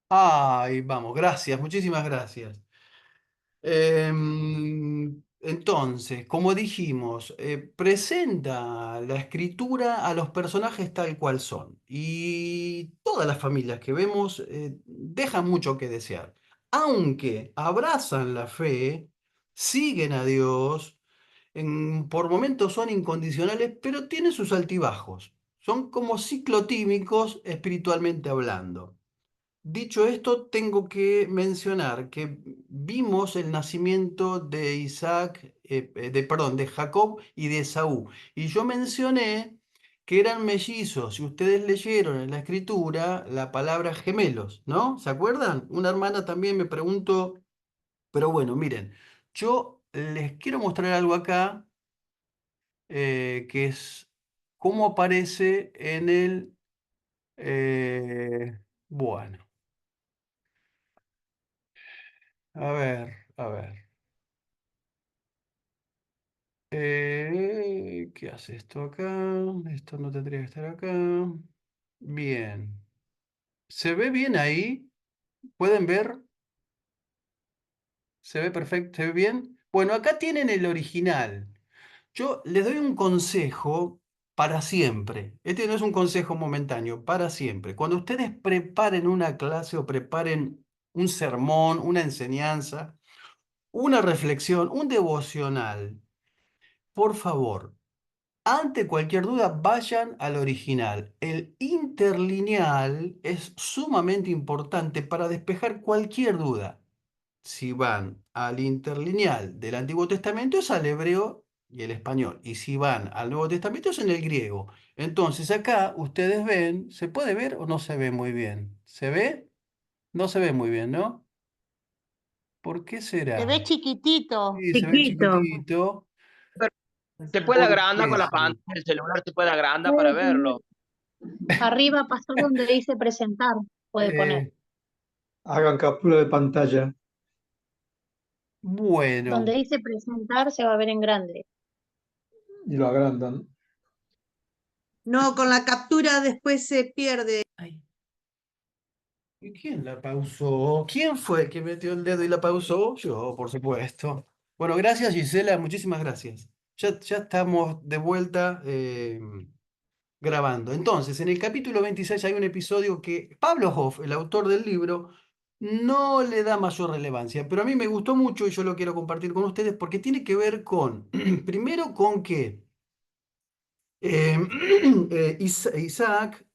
Ay, vamos, gracias, muchísimas gracias. Entonces, como dijimos, presenta la escritura a los personajes tal cual son. Y todas las familias que vemos dejan mucho que desear. Aunque abrazan la fe, siguen a Dios, por momentos son incondicionales, pero tienen sus altibajos. Son como ciclotímicos espiritualmente hablando. Dicho esto, tengo que mencionar que vimos el nacimiento de perdón, de Jacob y de Esaú. Y yo mencioné que eran mellizos. Si ustedes leyeron en la escritura la palabra gemelos, ¿no? ¿Se acuerdan? Una hermana también me preguntó, pero bueno, miren, yo les quiero mostrar algo acá que es cómo aparece en el... bueno, a ver. ¿Qué hace esto acá? Esto no tendría que estar acá. Bien. ¿Se ve bien ahí? ¿Pueden ver? ¿Se ve perfecto? ¿Se ve bien? Bueno, acá tienen el original. Yo les doy un consejo para siempre. Este no es un consejo momentáneo, para siempre. Cuando ustedes preparen una clase o preparen un sermón, una enseñanza, una reflexión, un devocional, por favor. Ante cualquier duda, vayan al original. El interlineal es sumamente importante para despejar cualquier duda. Si van al interlineal del Antiguo Testamento es al hebreo y el español. Y si van al Nuevo Testamento es en el griego. Entonces acá ustedes ven, ¿se puede ver o no se ve muy bien? ¿Se ve? No se ve muy bien, ¿no? ¿Por qué Se será? ve chiquitito. Sí, se ve Chiquito. chiquitito. Pero se puede ¿Por agrandar con qué la será? pantalla, el celular se puede agrandar para Puede poner, verlo. arriba pasó donde dice presentar, puede poner. Eh, Hagan captura de pantalla bueno. Donde dice presentar se va a ver en grande. y lo agrandan. No, con la captura después se pierde. Ay, ¿y quién la pausó? ¿Quién fue el que metió el dedo y la pausó? Yo, por supuesto. Bueno, gracias Gisela, muchísimas gracias. Ya estamos de vuelta grabando. Entonces, en el capítulo 26 hay un episodio que Pablo Hoff, el autor del libro, no le da mayor relevancia, pero a mí me gustó mucho y yo lo quiero compartir con ustedes porque tiene que ver con, primero con que eh, Isaac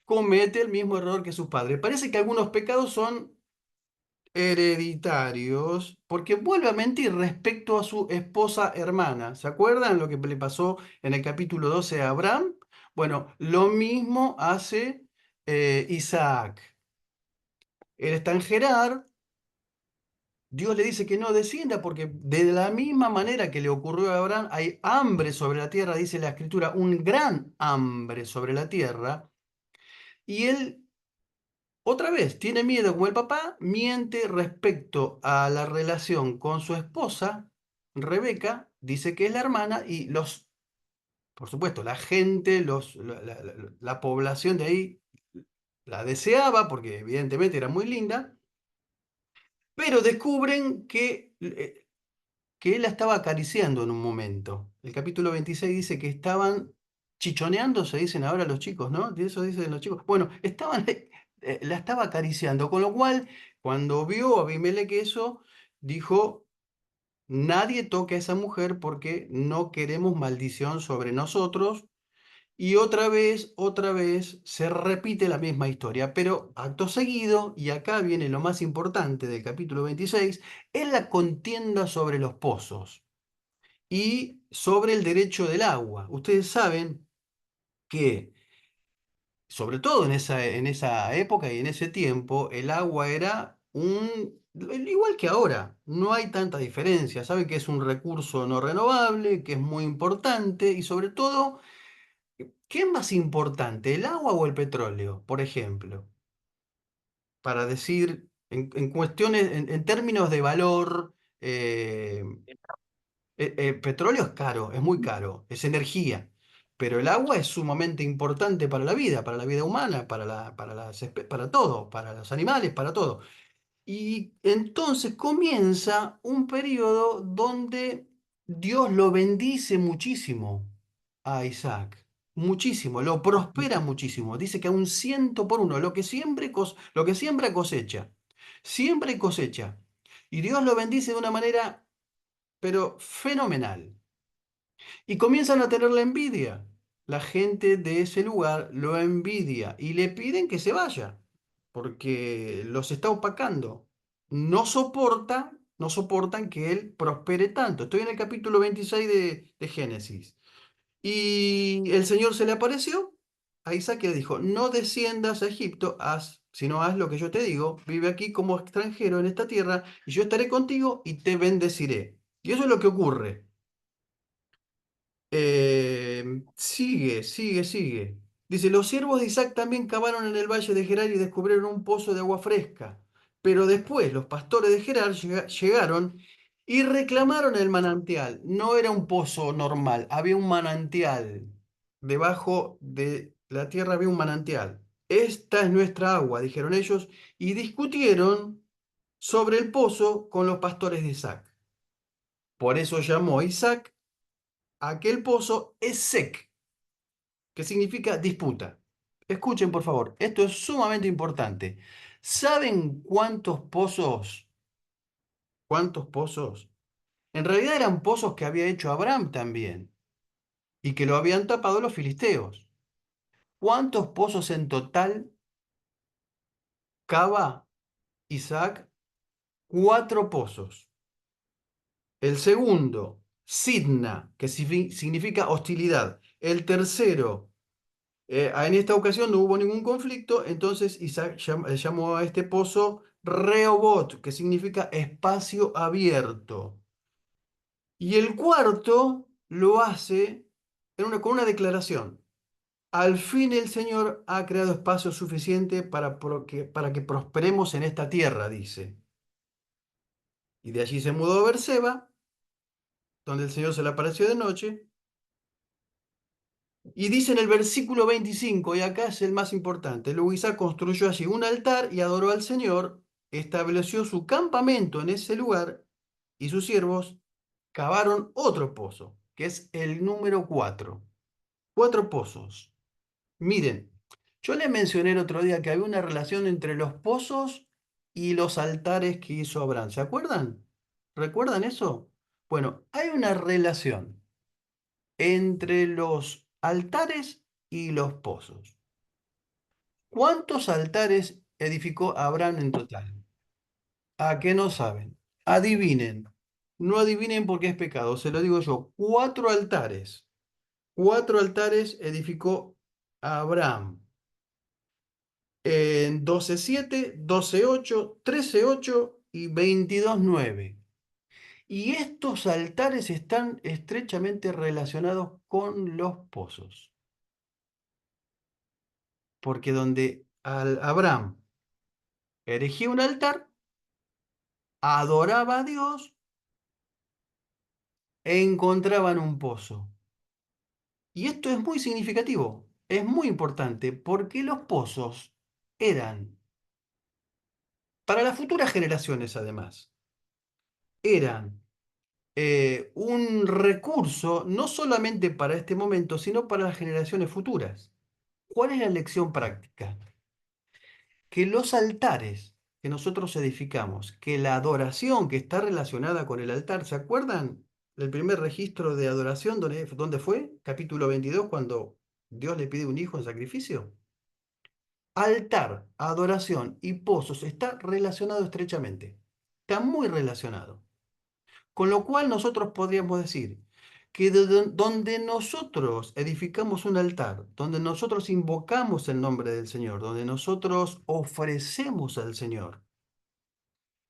comete el mismo error que sus padres. Parece que algunos pecados son hereditarios porque vuelve a mentir respecto a su esposa hermana. ¿Se acuerdan lo que le pasó en el capítulo 12 a Abraham? Bueno, lo mismo hace Isaac. Él está en Gerar. Dios le dice que no descienda porque de la misma manera que le ocurrió a Abraham, hay hambre sobre la tierra, dice la escritura, un gran hambre sobre la tierra. Y él, otra vez, tiene miedo como el papá, miente respecto a la relación con su esposa, Rebeca, dice que es la hermana, y por supuesto, la gente, la población de ahí la deseaba porque evidentemente era muy linda, pero descubren que él la estaba acariciando en un momento. El capítulo 26 dice que estaban chichoneando, se dicen ahora los chicos, ¿no? De eso dicen los chicos. Bueno, la estaba acariciando, con lo cual, cuando vio a Abimelech eso, dijo, nadie toque a esa mujer porque no queremos maldición sobre nosotros. Y otra vez, se repite la misma historia, pero acto seguido, y acá viene lo más importante del capítulo 26, es la contienda sobre los pozos y sobre el derecho del agua. Ustedes saben que, sobre todo en esa época y en ese tiempo, el agua era igual que ahora, no hay tanta diferencia. Saben que es un recurso no renovable, que es muy importante y sobre todo, ¿qué es más importante, el agua o el petróleo, por ejemplo? Para decir, en cuestiones, en términos de valor, petróleo es caro, es muy caro, es energía. pero el agua es sumamente importante para la vida humana, para todo, para los animales, para todo. Y entonces comienza un periodo donde Dios lo bendice muchísimo a Isaac, muchísimo, lo prospera muchísimo. Dice que a un 100 por 1, lo que siembra cosecha, siembra y cosecha. Y Dios lo bendice de una manera, pero fenomenal. Y comienzan a tenerle envidia. La gente de ese lugar lo envidia y le piden que se vaya, porque los está opacando. No soportan que él prospere tanto. Estoy en el capítulo 26 de Génesis. Y el Señor se le apareció a Isaac y le dijo, no desciendas a Egipto, sino haz lo que yo te digo, vive aquí como extranjero en esta tierra, y yo estaré contigo y te bendeciré. Y eso es lo que ocurre. Sigue. Dice, los siervos de Isaac también cavaron en el valle de Gerar y descubrieron un pozo de agua fresca. Pero después los pastores de Gerar llegaron y reclamaron el manantial. No era un pozo normal, había un manantial. Debajo de la tierra había un manantial. Esta es nuestra agua, dijeron ellos, y discutieron sobre el pozo con los pastores de Isaac. Por eso llamó Isaac aquel pozo Esek, que significa disputa. Escuchen, por favor, esto es sumamente importante. ¿Saben cuántos pozos? ¿Cuántos pozos? En realidad eran pozos que había hecho Abraham también y que lo habían tapado los filisteos. ¿Cuántos pozos en total cava Isaac? 4 pozos. El segundo, Sidna, que significa hostilidad. El tercero, en esta ocasión no hubo ningún conflicto, entonces Isaac llamó a este pozo Rehobot, que significa espacio abierto. Y el cuarto lo hace con una declaración. Al fin el Señor ha creado espacio suficiente para que prosperemos en esta tierra, dice. Y de allí se mudó a Beerseba, donde el Señor se le apareció de noche. Y dice en el versículo 25, y acá es el más importante, luego Isaac construyó allí un altar y adoró al Señor, estableció su campamento en ese lugar, y sus siervos cavaron otro pozo, que es el número 4. 4 pozos. Miren, yo les mencioné el otro día que había una relación entre los pozos y los altares que hizo Abraham. ¿Se acuerdan? ¿Recuerdan eso? Bueno, hay una relación entre los altares y los pozos. ¿Cuántos altares edificó Abraham en total? ¿A qué no saben? Adivinen. No adivinen porque es pecado, se lo digo yo. 4 altares. 4 altares edificó Abraham. En 12:7, 12:8, 13:8 y 22:9. Y estos altares están estrechamente relacionados con los pozos. Porque donde Abraham erigía un altar, adoraba a Dios e encontraban un pozo. Y esto es muy significativo, es muy importante, porque los pozos eran, para las futuras generaciones además, eran un recurso no solamente para este momento, sino para las generaciones futuras. ¿Cuál es la lección práctica? Que los altares que nosotros edificamos, que la adoración que está relacionada con el altar, ¿se acuerdan del primer registro de adoración dónde fue? Capítulo 22, cuando Dios le pide un hijo en sacrificio. Altar, adoración y pozos está relacionado estrechamente. Está muy relacionado. Con lo cual nosotros podríamos decir que donde nosotros edificamos un altar, donde nosotros invocamos el nombre del Señor, donde nosotros ofrecemos al Señor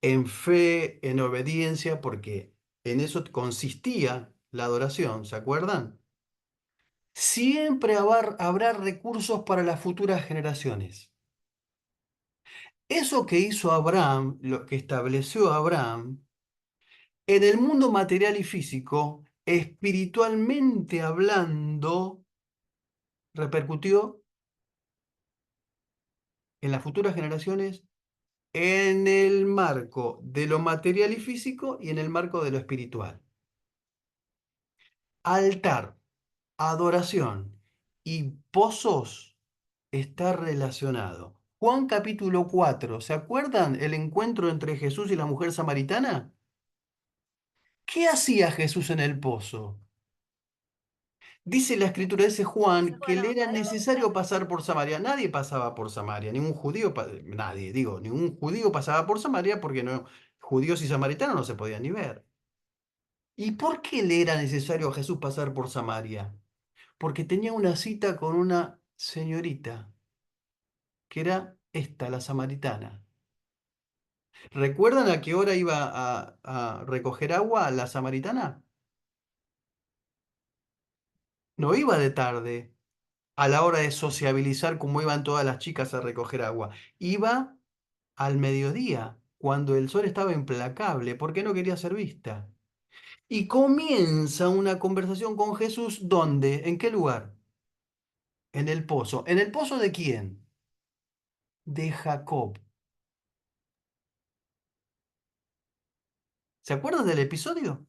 en fe, en obediencia, porque en eso consistía la adoración, ¿se acuerdan? Siempre habrá recursos para las futuras generaciones. Eso que hizo Abraham, lo que estableció Abraham, en el mundo material y físico, espiritualmente hablando, repercutió en las futuras generaciones en el marco de lo material y físico y en el marco de lo espiritual. Altar, adoración y pozos está relacionado. Juan capítulo 4, ¿se acuerdan el encuentro entre Jesús y la mujer samaritana? ¿Qué hacía Jesús en el pozo? Dice la escritura, dice Juan, que le era necesario pasar por Samaria. Nadie pasaba por Samaria, ningún judío, nadie, digo, ningún judío pasaba por Samaria porque no, judíos y samaritanos no se podían ni ver. ¿Y por qué le era necesario a Jesús pasar por Samaria? Porque tenía una cita con una señorita, que era esta, la samaritana. ¿Recuerdan a qué hora iba a recoger agua la samaritana? No iba de tarde, a la hora de sociabilizar como iban todas las chicas a recoger agua. Iba al mediodía, cuando el sol estaba implacable, porque no quería ser vista. Y comienza una conversación con Jesús, ¿dónde? ¿En qué lugar? En el pozo. ¿En el pozo de quién? De Jacob. ¿Se acuerdan del episodio?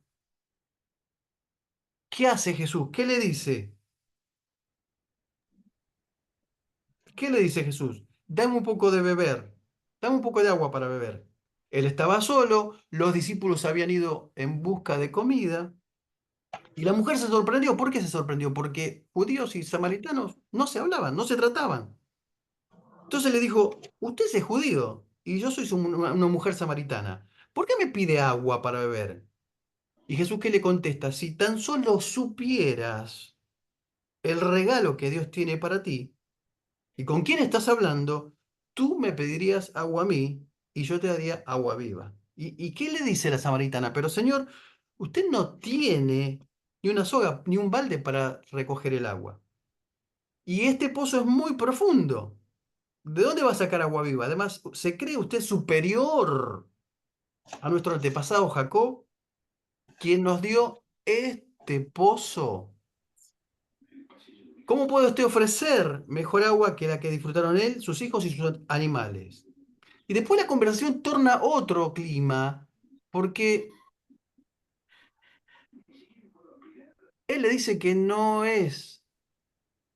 ¿Qué hace Jesús? ¿Qué le dice? ¿Qué le dice Jesús? Dame un poco de beber, dame un poco de agua para beber. Él estaba solo, los discípulos habían ido en busca de comida y la mujer se sorprendió. ¿Por qué se sorprendió? Porque judíos y samaritanos no se hablaban, no se trataban. Entonces le dijo, usted es judío y yo soy una mujer samaritana. ¿Por qué me pide agua para beber? Y Jesús, ¿qué le contesta? Si tan solo supieras el regalo que Dios tiene para ti, ¿y con quién estás hablando? Tú me pedirías agua a mí y yo te daría agua viva. ¿Y qué le dice la samaritana? Pero Señor, usted no tiene ni una soga ni un balde para recoger el agua. Y este pozo es muy profundo. ¿De dónde va a sacar agua viva? Además, ¿se cree usted superior a nuestro antepasado Jacob, quien nos dio este pozo? ¿Cómo puede usted ofrecer mejor agua que la que disfrutaron él, sus hijos y sus animales? Y después la conversación torna otro clima, porque él le dice que no es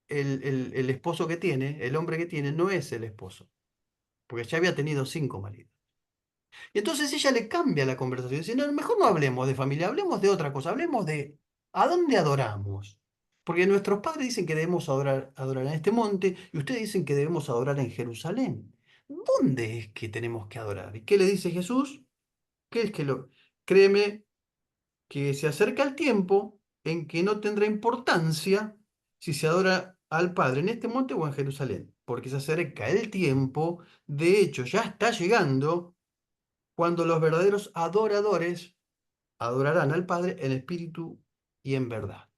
el esposo que tiene, el hombre que tiene, no es el esposo, porque ya había tenido 5 maridos. Y entonces ella le cambia la conversación, dice, no, mejor no hablemos de familia, hablemos de otra cosa, hablemos de a dónde adoramos. Porque nuestros padres dicen que debemos adorar en este monte y ustedes dicen que debemos adorar en Jerusalén. ¿Dónde es que tenemos que adorar? ¿Y qué le dice Jesús? ¿Qué es que lo... Créeme que se acerca el tiempo en que no tendrá importancia si se adora al Padre en este monte o en Jerusalén, porque se acerca el tiempo, de hecho ya está llegando, cuando los verdaderos adoradores adorarán al Padre en espíritu y en verdad.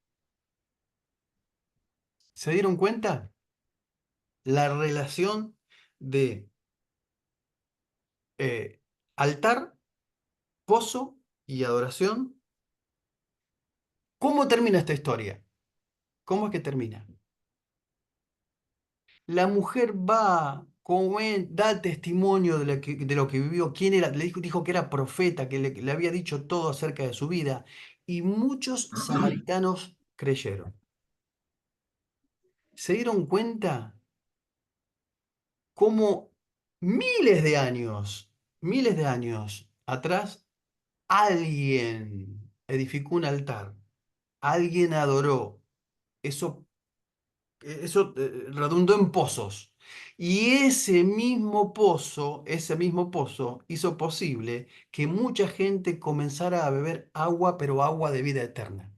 ¿Se dieron cuenta? La relación de altar, pozo y adoración. ¿Cómo termina esta historia? ¿Cómo es que termina? La mujer va, da testimonio de lo que vivió, quién era, dijo que era profeta, que le había dicho todo acerca de su vida, y muchos samaritanos creyeron. ¿Se dieron cuenta cómo miles de años atrás, alguien edificó un altar, alguien adoró, eso redundó en pozos. Y ese mismo pozo hizo posible que mucha gente comenzara a beber agua, pero agua de vida eterna.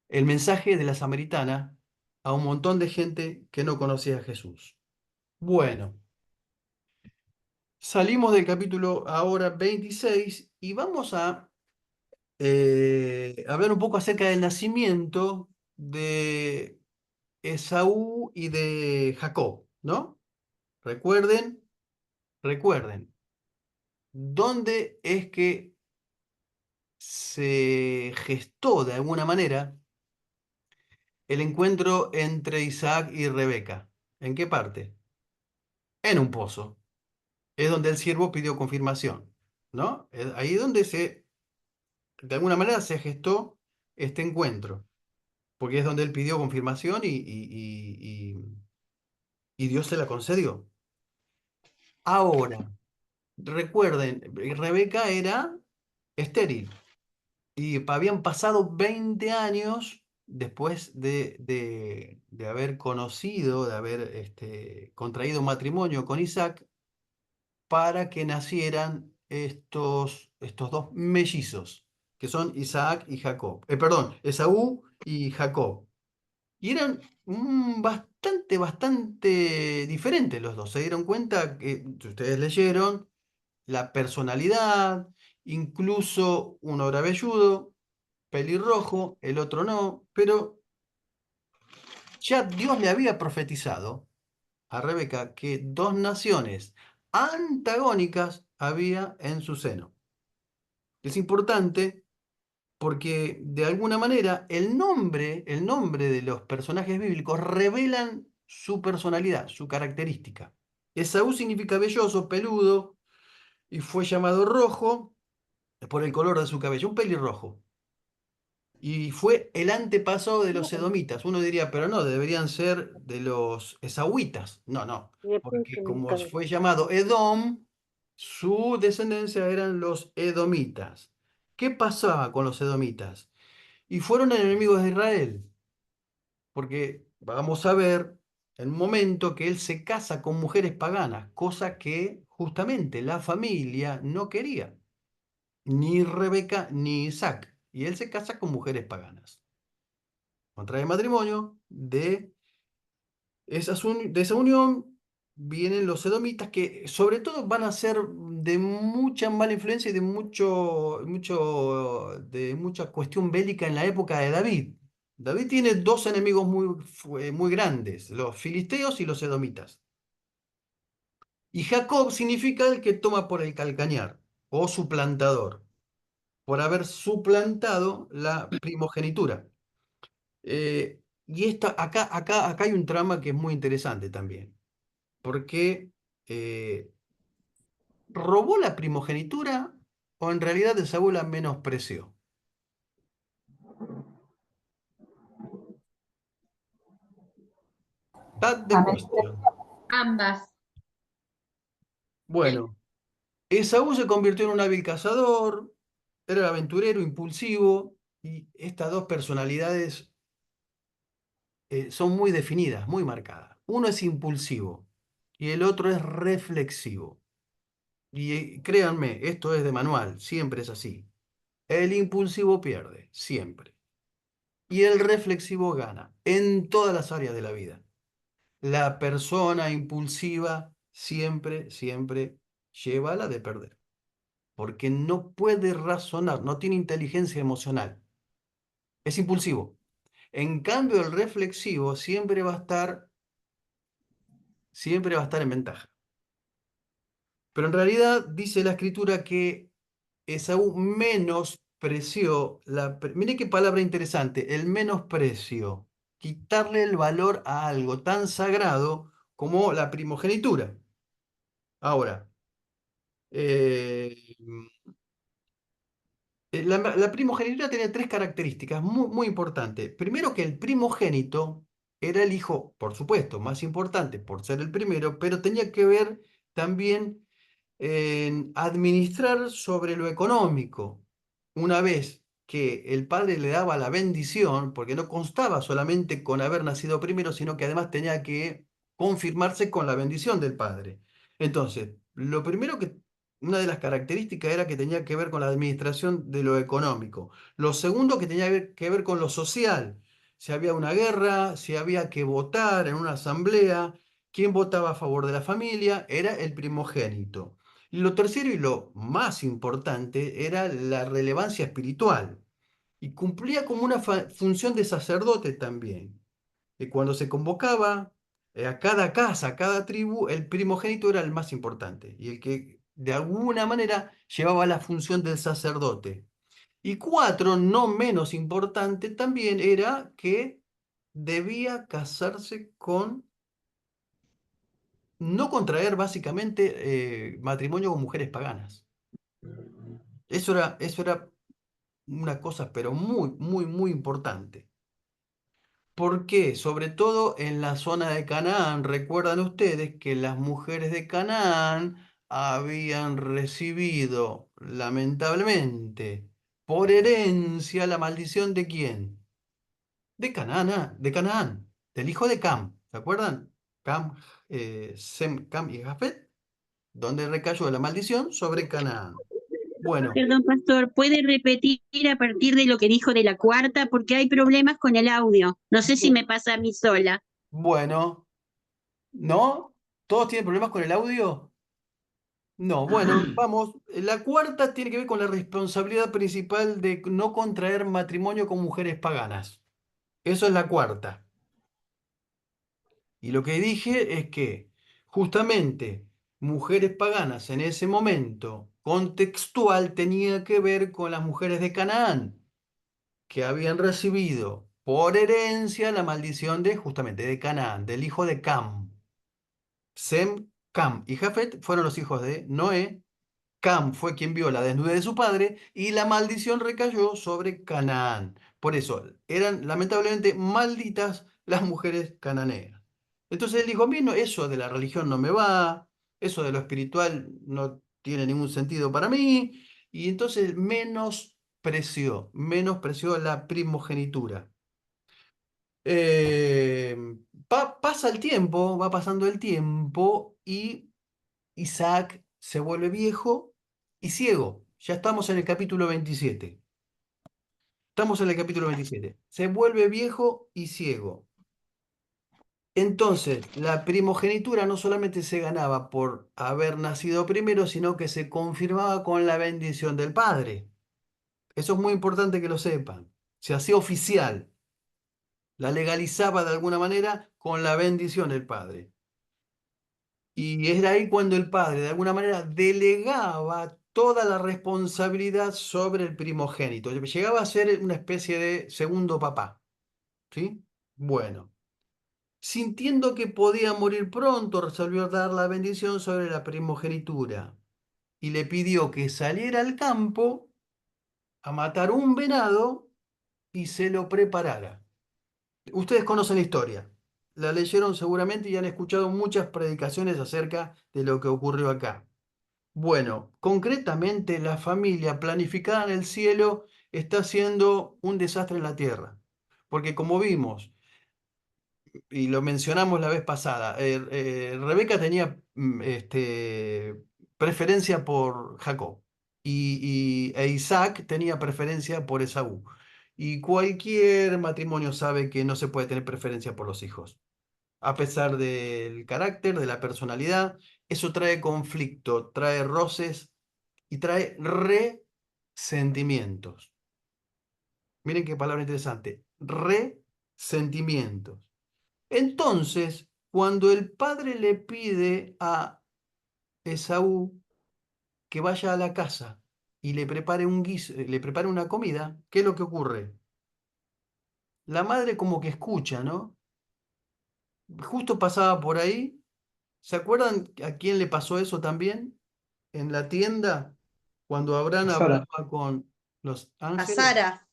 El mensaje de la samaritana a un montón de gente que no conocía a Jesús. Bueno, salimos del capítulo ahora 26 y vamos a hablar un poco acerca del nacimiento de Esaú y de Jacob, ¿no? Recuerden, recuerden, ¿dónde es que se gestó de alguna manera el encuentro entre Isaac y Rebeca. ¿En qué parte? En un pozo. Es donde el siervo pidió confirmación, ¿no? Es ahí donde de alguna manera se gestó este encuentro, porque es donde él pidió confirmación y Dios se la concedió. Ahora, recuerden, Rebeca era estéril y habían pasado 20 años después de haber conocido, de haber contraído matrimonio con Isaac, para que nacieran estos dos mellizos, que son Isaac y Jacob. Perdón, Esaú y Jacob. Y eran bastante diferentes los dos. Se dieron cuenta que, si ustedes leyeron, la personalidad, incluso uno era velludo, pelirrojo, el otro no, pero ya Dios le había profetizado a Rebeca que dos naciones antagónicas había en su seno. Es importante porque de alguna manera el nombre de los personajes bíblicos revelan su personalidad, su característica. Esaú significa velloso, peludo, y fue llamado rojo por el color de su cabello, un pelirrojo. Y fue el antepasado de los edomitas. Uno diría, pero no, deberían ser de los esaúitas. No, no, porque como fue llamado Edom, su descendencia eran los edomitas. ¿Qué pasaba con los edomitas? Y fueron enemigos de Israel, porque vamos a ver en un momento que él se casa con mujeres paganas, cosa que justamente la familia no quería, ni Rebeca ni Isaac, y él se casa con mujeres paganas. Contrae matrimonio, de esa unión vienen los edomitas que sobre todo van a ser de mucha mala influencia y de mucha cuestión bélica en la época de David. David tiene dos enemigos muy grandes, los filisteos y los edomitas. Y Jacob significa el que toma por el calcañar o suplantador, por haber suplantado la primogenitura. Acá hay un trama que es muy interesante también, porque ¿robó la primogenitura o en realidad Esaú la menospreció? That's the question. Ambas. Bueno, Esaú se convirtió en un hábil cazador, era aventurero, impulsivo, y estas dos personalidades son muy definidas, muy marcadas. Uno es impulsivo y el otro es reflexivo. Y créanme, esto es de manual, siempre es así. El impulsivo pierde, siempre. Y el reflexivo gana, en todas las áreas de la vida. La persona impulsiva siempre lleva la de perder. Porque no puede razonar, no tiene inteligencia emocional. Es impulsivo. En cambio, el reflexivo siempre va a estar en ventaja. Pero en realidad dice la escritura que Esaú menospreció mire qué palabra interesante, el menosprecio, quitarle el valor a algo tan sagrado como la primogenitura. Ahora, eh, la primogenitura tenía tres características muy importantes. Primero, que el primogénito era el hijo, por supuesto, más importante por ser el primero, pero tenía que ver también en administrar sobre lo económico. Una vez que el padre le daba la bendición, porque no constaba solamente con haber nacido primero, sino que además tenía que confirmarse con la bendición del padre. Entonces, lo primero una de las características era que tenía que ver con la administración de lo económico. Lo segundo, que tenía que ver con lo social. Si había una guerra, si había que votar en una asamblea, quién votaba a favor de la familia, era el primogénito. Y lo tercero y lo más importante era la relevancia espiritual. Y cumplía como una función de sacerdote también. Y cuando se convocaba a cada casa, a cada tribu, el primogénito era el más importante y el que de alguna manera llevaba la función del sacerdote. Y cuatro, no menos importante, también era que debía casarse no contraer básicamente matrimonio con mujeres paganas. Eso era una cosa, pero muy, muy, muy importante. ¿Por qué? Sobre todo en la zona de Canaán. Recuerdan ustedes que las mujeres de Canaán habían recibido, lamentablemente, por herencia la maldición ¿de quién? De Canaán, de Canaán, del hijo de Cam. ¿Se acuerdan? Cam, Sem, Cam y Jafet, donde recayó la maldición sobre Canaán. Bueno, Perdón, pastor, ¿puede repetir a partir de lo que dijo de la cuarta? Porque hay problemas con el audio. No sé si me pasa a mí sola. bueno, ¿no? ¿Todos tienen problemas con el audio? No, bueno, vamos. La cuarta tiene que ver con la responsabilidad principal de no contraer matrimonio con mujeres paganas. Eso es la cuarta. Y lo que dije es que justamente mujeres paganas en ese momento contextual tenía que ver con las mujeres de Canaán, que habían recibido por herencia la maldición de justamente de Canaán, del hijo de Cam. Sem, Cam y Jafet fueron los hijos de Noé. Cam fue quien vio la desnudez de su padre y la maldición recayó sobre Canaán. Por eso eran lamentablemente malditas las mujeres cananeas. Entonces él dijo, a mí eso de la religión no me va, eso de lo espiritual no tiene ningún sentido para mí, y entonces menospreció la primogenitura. Eh, pasa el tiempo, va pasando el tiempo y Isaac se vuelve viejo y ciego. Ya estamos en el capítulo 27. Estamos en el capítulo 27. Se vuelve viejo y ciego. Entonces, la primogenitura no solamente se ganaba por haber nacido primero, sino que se confirmaba con la bendición del padre. Eso es muy importante que lo sepan. Se hacía oficial. La legalizaba de alguna manera con la bendición del padre. Y era ahí cuando el padre, de alguna manera, delegaba toda la responsabilidad sobre el primogénito. Llegaba a ser una especie de segundo papá. ¿Sí? Bueno, sintiendo que podía morir pronto, resolvió dar la bendición sobre la primogenitura y le pidió que saliera al campo a matar un venado y se lo preparara. Ustedes conocen la historia, la leyeron seguramente y han escuchado muchas predicaciones acerca de lo que ocurrió acá. Bueno, concretamente la familia planificada en el cielo está haciendo un desastre en la tierra, porque como vimos, y lo mencionamos la vez pasada, Rebeca tenía preferencia por Jacob e Isaac tenía preferencia por Esaú. Y cualquier matrimonio sabe que no se puede tener preferencia por los hijos. A pesar del carácter, de la personalidad, eso trae conflicto, trae roces y trae resentimientos. Miren qué palabra interesante, resentimientos. Entonces, cuando el padre le pide a Esaú que vaya a la casa y le prepare le prepare una comida, ¿qué es lo que ocurre? La madre como que escucha, ¿no? Justo pasaba por ahí. ¿Se acuerdan a quién le pasó eso también? En la tienda, cuando Abraham A Sara. hablaba con los A ángeles. Sara.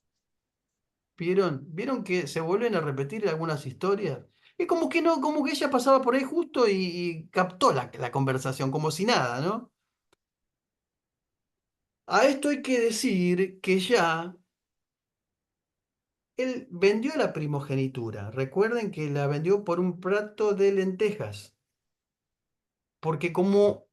¿Vieron que se vuelven a repetir algunas historias? Es como que no, como que ella pasaba por ahí justo y captó la conversación, como si nada, ¿no? A esto hay que decir que ya él vendió la primogenitura. Recuerden que la vendió por un plato de lentejas. Porque como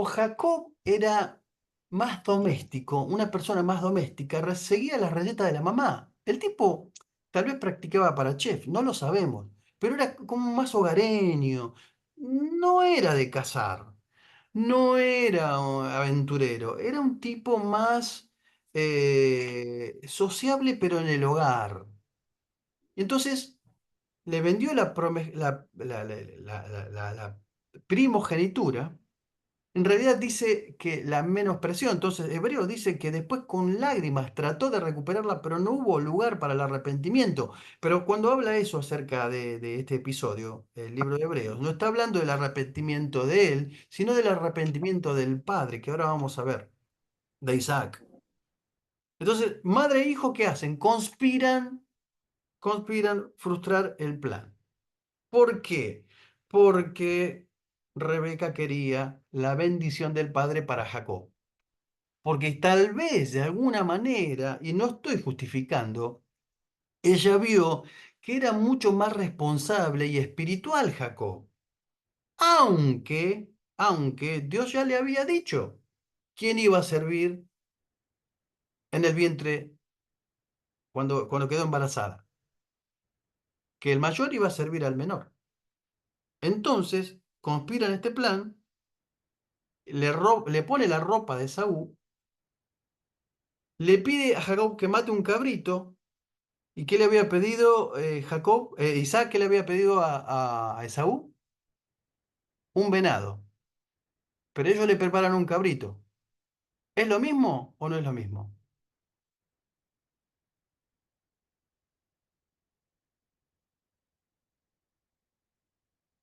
Jacob era más doméstico, una persona más doméstica, seguía las recetas de la mamá. El tipo tal vez practicaba para chef, no lo sabemos, pero era como más hogareño, no era de cazar, no era aventurero, era un tipo más sociable pero en el hogar. Y entonces le vendió la primogenitura en realidad dice que la menospreció. Entonces, Hebreo dice que después con lágrimas trató de recuperarla, pero no hubo lugar para el arrepentimiento. Pero cuando habla eso acerca de este episodio, el libro de Hebreos, no está hablando del arrepentimiento de él, sino del arrepentimiento del padre, que ahora vamos a ver, de Isaac. Entonces, madre e hijo, ¿qué hacen? Conspiran frustrar el plan. ¿Por qué? Porque Rebeca quería la bendición del padre para Jacob. Porque tal vez de alguna manera, y no estoy justificando, ella vio que era mucho más responsable y espiritual Jacob. Aunque Dios ya le había dicho quién iba a servir en el vientre cuando quedó embarazada, que el mayor iba a servir al menor. Entonces, conspiran este plan, le pone la ropa de Saúl, le pide a Jacob que mate un cabrito. ¿Y qué le había pedido Isaac? ¿Qué le había pedido a Esaú? Un venado. Pero ellos le preparan un cabrito. ¿Es lo mismo o no es lo mismo?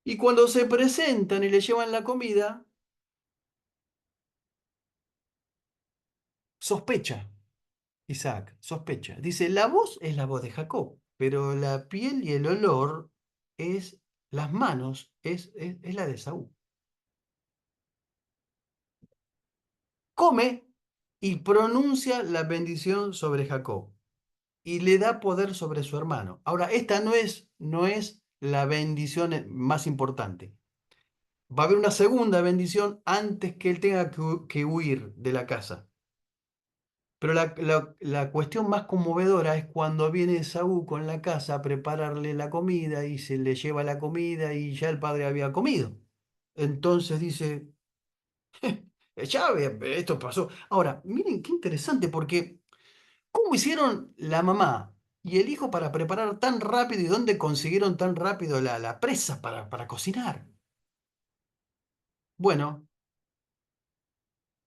Y cuando se presentan y le llevan la comida, sospecha Isaac, sospecha. Dice, la voz es la voz de Jacob, pero la piel y el olor es, las manos, es la de Esaú. Come y pronuncia la bendición sobre Jacob y le da poder sobre su hermano. Ahora, esta no es la bendición más importante. Va a haber una segunda bendición antes que él tenga que huir de la casa. Pero la cuestión más conmovedora es cuando viene Saúl con la casa a prepararle la comida y se le lleva la comida y ya el padre había comido. Entonces dice, esto pasó. Ahora, miren qué interesante porque ¿cómo hicieron la mamá y el hijo para preparar tan rápido y dónde consiguieron tan rápido la presa para cocinar? Bueno,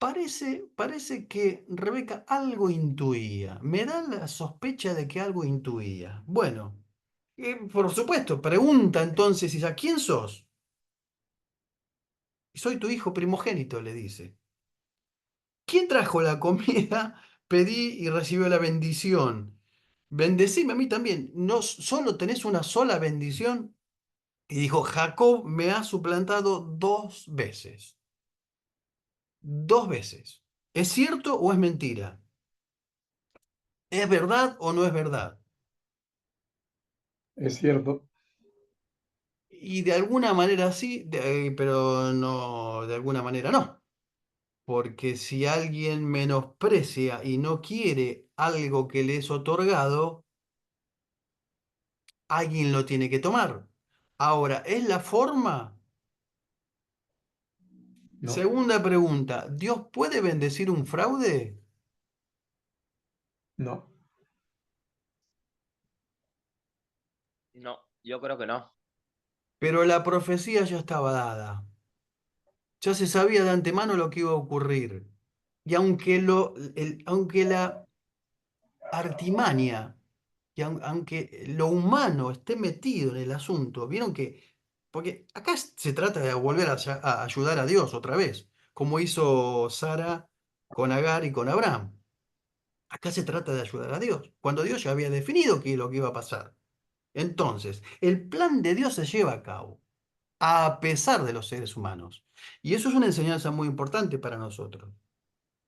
parece que Rebeca algo intuía. Me da la sospecha de que algo intuía. Bueno, por supuesto, pregunta entonces Isaac, ¿quién sos? Soy tu hijo primogénito, le dice. ¿Quién trajo la comida? Pedí y recibió la bendición. Bendecime a mí también. ¿No solo tenés una sola bendición? Y dijo, Jacob me ha suplantado 2 veces. 2 veces. ¿Es cierto o es mentira? ¿Es verdad o no es verdad? Es cierto. Y de alguna manera sí, pero no, de alguna manera no. Porque si alguien menosprecia y no quiere algo que le es otorgado, alguien lo tiene que tomar. Ahora, ¿es la forma? No, Segunda pregunta, ¿Dios puede bendecir un fraude? no, No, yo creo que no. Pero la profecía ya estaba dada. Ya se sabía de antemano lo que iba a ocurrir. Y aunque la artimaña y aunque lo humano esté metido en el asunto, vieron que, porque acá se trata de volver a ayudar a Dios otra vez, como hizo Sara con Agar y con Abraham. Acá se trata de ayudar a Dios, cuando Dios ya había definido qué es lo que iba a pasar. Entonces, el plan de Dios se lleva a cabo, a pesar de los seres humanos. Y eso es una enseñanza muy importante para nosotros,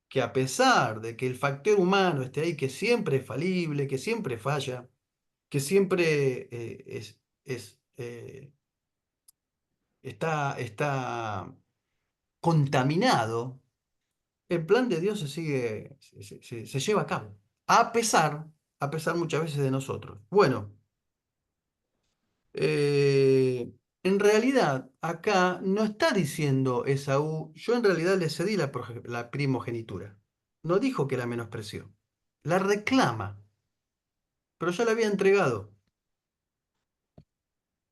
que a pesar de que el factor humano esté ahí, que siempre es falible, que siempre falla, que siempre está contaminado, el plan de Dios se sigue, se lleva a cabo, a pesar, a pesar muchas veces de nosotros. Bueno, en realidad acá no está diciendo Esaú, yo en realidad le cedí la primogenitura. No dijo que la menospreció, la reclama, pero ya la había entregado.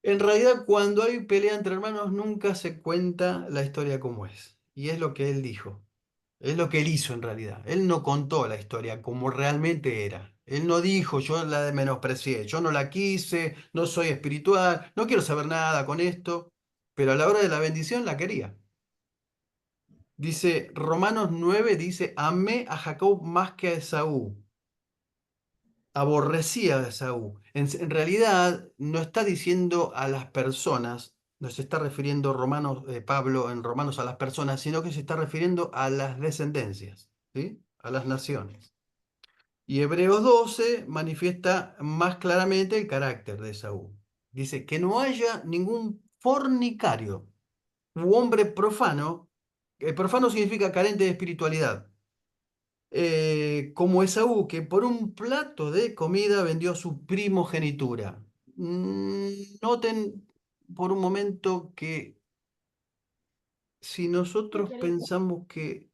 En realidad, cuando hay pelea entre hermanos, nunca se cuenta la historia como es. y es lo que él dijo. Es lo que él hizo en realidad. Él no contó la historia como realmente era. Él no dijo, yo la menosprecié, yo no la quise, no soy espiritual, no quiero saber nada con esto, pero a la hora de la bendición la quería. Dice, Romanos 9 dice, amé a Jacob más que a Esaú, aborrecía a Esaú. En realidad no está diciendo a las personas, no se está refiriendo Romanos, Pablo en Romanos a las personas, sino que se está refiriendo a las descendencias, ¿sí? A las naciones. Y Hebreos 12 manifiesta más claramente el carácter de Esaú. Dice que no haya ningún fornicario u hombre profano. Profano significa carente de espiritualidad, como Esaú, que por un plato de comida vendió su primogenitura. Noten por un momento que si nosotros pensamos que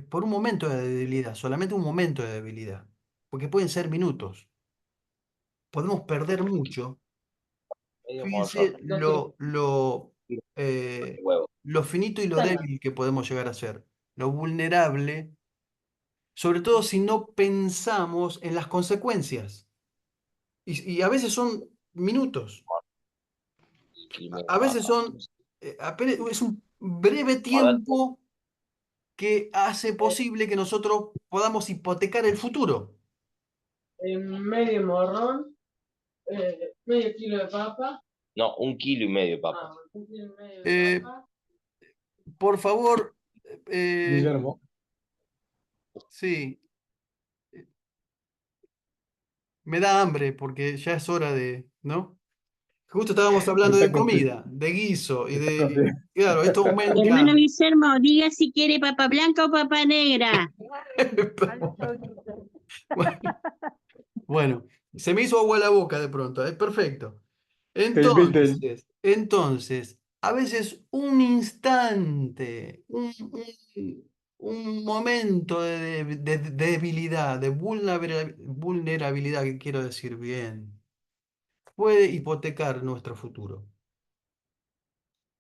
por un momento de debilidad, solamente un momento de debilidad, porque pueden ser minutos, podemos perder mucho. Medio morrón. Fíjense eh, Huevo. lo finito y lo débil que podemos llegar a ser, lo vulnerable, sobre todo si no pensamos en las consecuencias. Y a veces son minutos, Y a medio veces marrón. son, es un breve Joder, tiempo que hace posible que nosotros podamos hipotecar el futuro. Medio morrón, medio kilo de papa, no, 1,5 kilos, papá. un kilo y medio de Eh, papa. por favor, Guillermo. sí, me da hambre porque ya es hora de, ¿no? Justo estábamos hablando de Está complicado. comida, de guiso y Está complicado. claro, esto Hermano aumenta. Guillermo, diga si quiere papa blanca o papa negra. Bueno, se me hizo agua la boca de pronto, es perfecto. Te inviten. Entonces, a veces un instante, un momento de debilidad, de vulnerabilidad, que quiero decir bien, puede hipotecar nuestro futuro.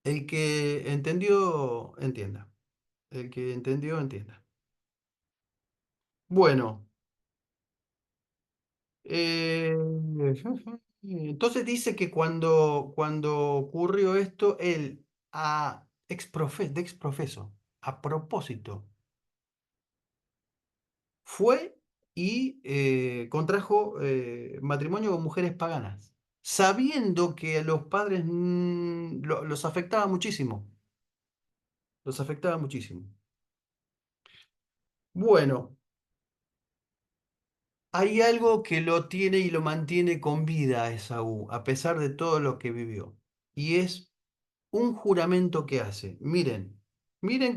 El que entendió, entienda. El que entendió, entienda. Bueno, eh, entonces dice que cuando ocurrió esto, él de exprofeso, a propósito, fue y contrajo matrimonio con mujeres paganas, sabiendo que a los padres los afectaba muchísimo, los afectaba muchísimo. Bueno, hay algo que lo tiene y lo mantiene con vida a Esaú, a pesar de todo lo que vivió, y es un juramento que hace. Miren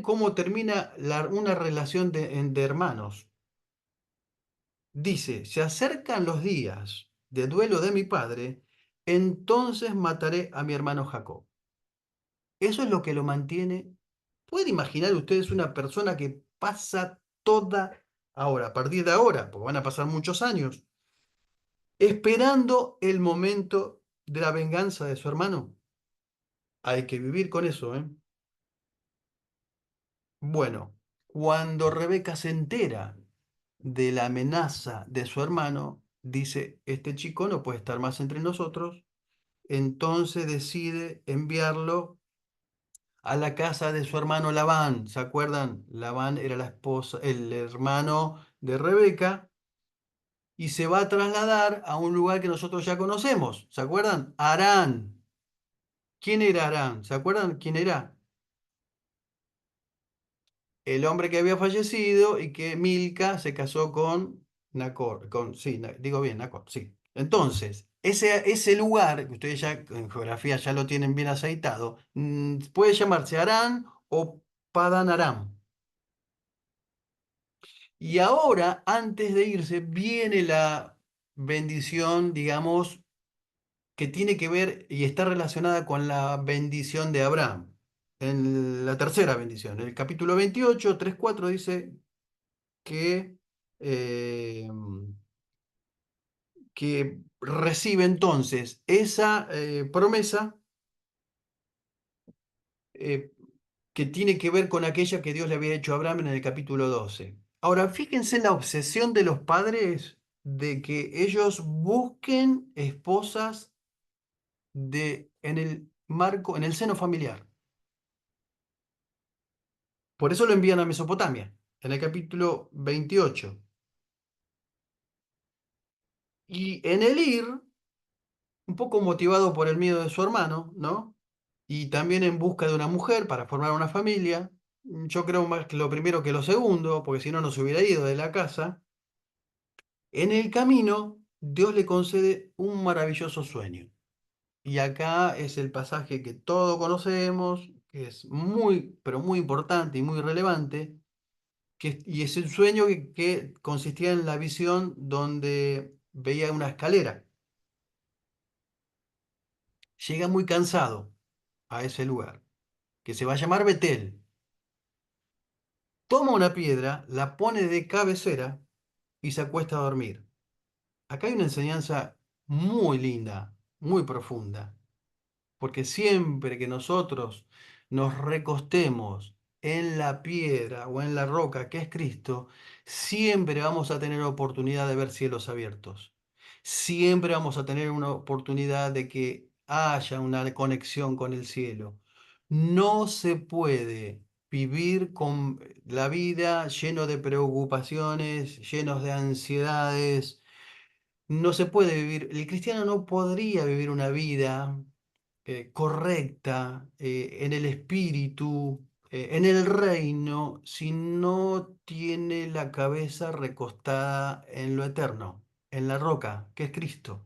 cómo termina una relación de hermanos. Dice, se acercan los días de duelo de mi padre, entonces mataré a mi hermano Jacob. Eso es lo que lo mantiene. ¿Puede imaginar ustedes una persona que pasa toda ahora, a partir de ahora, porque van a pasar muchos años, esperando el momento de la venganza de su hermano? Hay que vivir con eso, ¿eh? Bueno, cuando Rebeca se entera de la amenaza de su hermano, dice, este chico no puede estar más entre nosotros, entonces decide enviarlo a la casa de su hermano Labán. ¿Se acuerdan? Labán era la esposa, el hermano de Rebeca, y se va a trasladar a un lugar que nosotros ya conocemos. ¿Se acuerdan? Harán. ¿Quién era Harán? ¿Se acuerdan quién era? El hombre que había fallecido y que Milca se casó con Nacor, sí, digo bien, Nacor, sí. Entonces, ese lugar, que ustedes ya en geografía ya lo tienen bien aceitado, puede llamarse Harán o Padan Aram. Y ahora, antes de irse, viene la bendición, digamos, que tiene que ver y está relacionada con la bendición de Abraham. En la tercera bendición, en el capítulo 28, 3:4 dice que, eh, que recibe entonces esa promesa, eh, que tiene que ver con aquella que Dios le había hecho a Abraham en el capítulo 12. Ahora, fíjense la obsesión de los padres de que ellos busquen esposas en el marco, en el seno familiar. Por eso lo envían a Mesopotamia, en el capítulo 28. Y en el ir, un poco motivado por el miedo de su hermano, ¿no? Y también en busca de una mujer para formar una familia. Yo creo más que lo primero que lo segundo, porque si no, no se hubiera ido de la casa. En el camino, Dios le concede un maravilloso sueño. Y acá es el pasaje que todos conocemos, que es muy, pero muy importante y muy relevante, y es el sueño que consistía en la visión donde veía una escalera. Llega muy cansado a ese lugar, que se va a llamar Betel. Toma una piedra, la pone de cabecera y se acuesta a dormir. Acá hay una enseñanza muy linda, muy profunda. Porque siempre que nosotros nos recostemos en la piedra o en la roca que es Cristo, siempre vamos a tener oportunidad de ver cielos abiertos. Siempre vamos a tener una oportunidad de que haya una conexión con el cielo. No se puede vivir con la vida lleno de preocupaciones, llenos de ansiedades. No se puede vivir, el cristiano no podría vivir una vida correcta, en el espíritu, en el reino, si no tiene la cabeza recostada en lo eterno, en la roca, que es Cristo.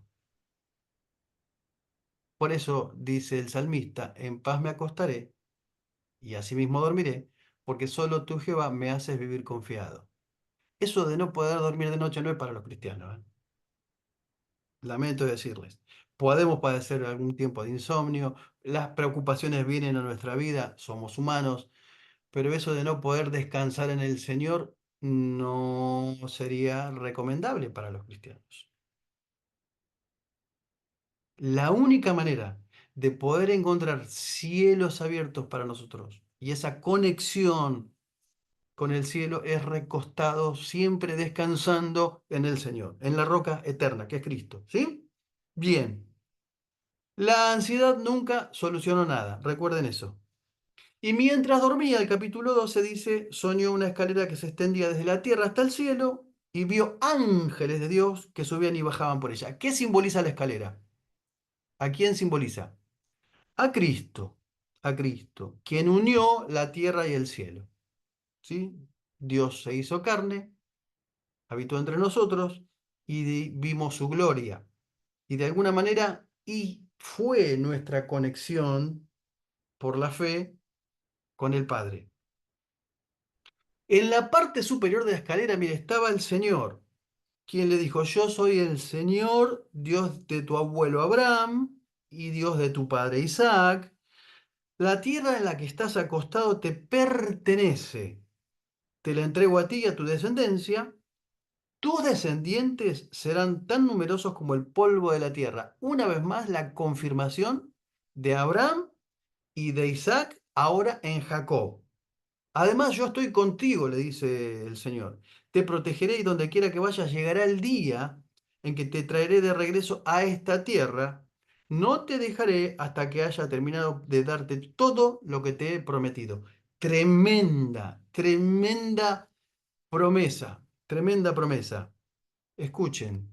Por eso dice el salmista, en paz me acostaré y asimismo dormiré, porque solo tú, Jehová, me haces vivir confiado. Eso de no poder dormir de noche no es para los cristianos, ¿eh? Lamento decirles. Podemos padecer algún tiempo de insomnio, las preocupaciones vienen a nuestra vida, somos humanos, pero eso de no poder descansar en el Señor no sería recomendable para los cristianos. La única manera de poder encontrar cielos abiertos para nosotros y esa conexión con el cielo es recostado, siempre descansando en el Señor, en la roca eterna, que es Cristo. ¿Sí? Bien. La ansiedad nunca solucionó nada, recuerden eso. Y mientras dormía, el capítulo 12 dice, soñó una escalera que se extendía desde la tierra hasta el cielo y vio ángeles de Dios que subían y bajaban por ella. ¿Qué simboliza la escalera? ¿A quién simboliza? A Cristo, quien unió la tierra y el cielo. ¿Sí? Dios se hizo carne, habitó entre nosotros y vimos su gloria. Y de alguna manera, y fue nuestra conexión por la fe con el Padre. En la parte superior de la escalera, mire, estaba el Señor, quien le dijo, yo soy el Señor, Dios de tu abuelo Abraham y Dios de tu padre Isaac. La tierra en la que estás acostado te pertenece. Te la entrego a ti y a tu descendencia. Tus descendientes serán tan numerosos como el polvo de la tierra. Una vez más, la confirmación de Abraham y de Isaac ahora en Jacob. Además, yo estoy contigo, le dice el Señor. Te protegeré y donde quiera que vayas llegará el día en que te traeré de regreso a esta tierra. No te dejaré hasta que haya terminado de darte todo lo que te he prometido. Tremenda, tremenda promesa, tremenda promesa. Escuchen,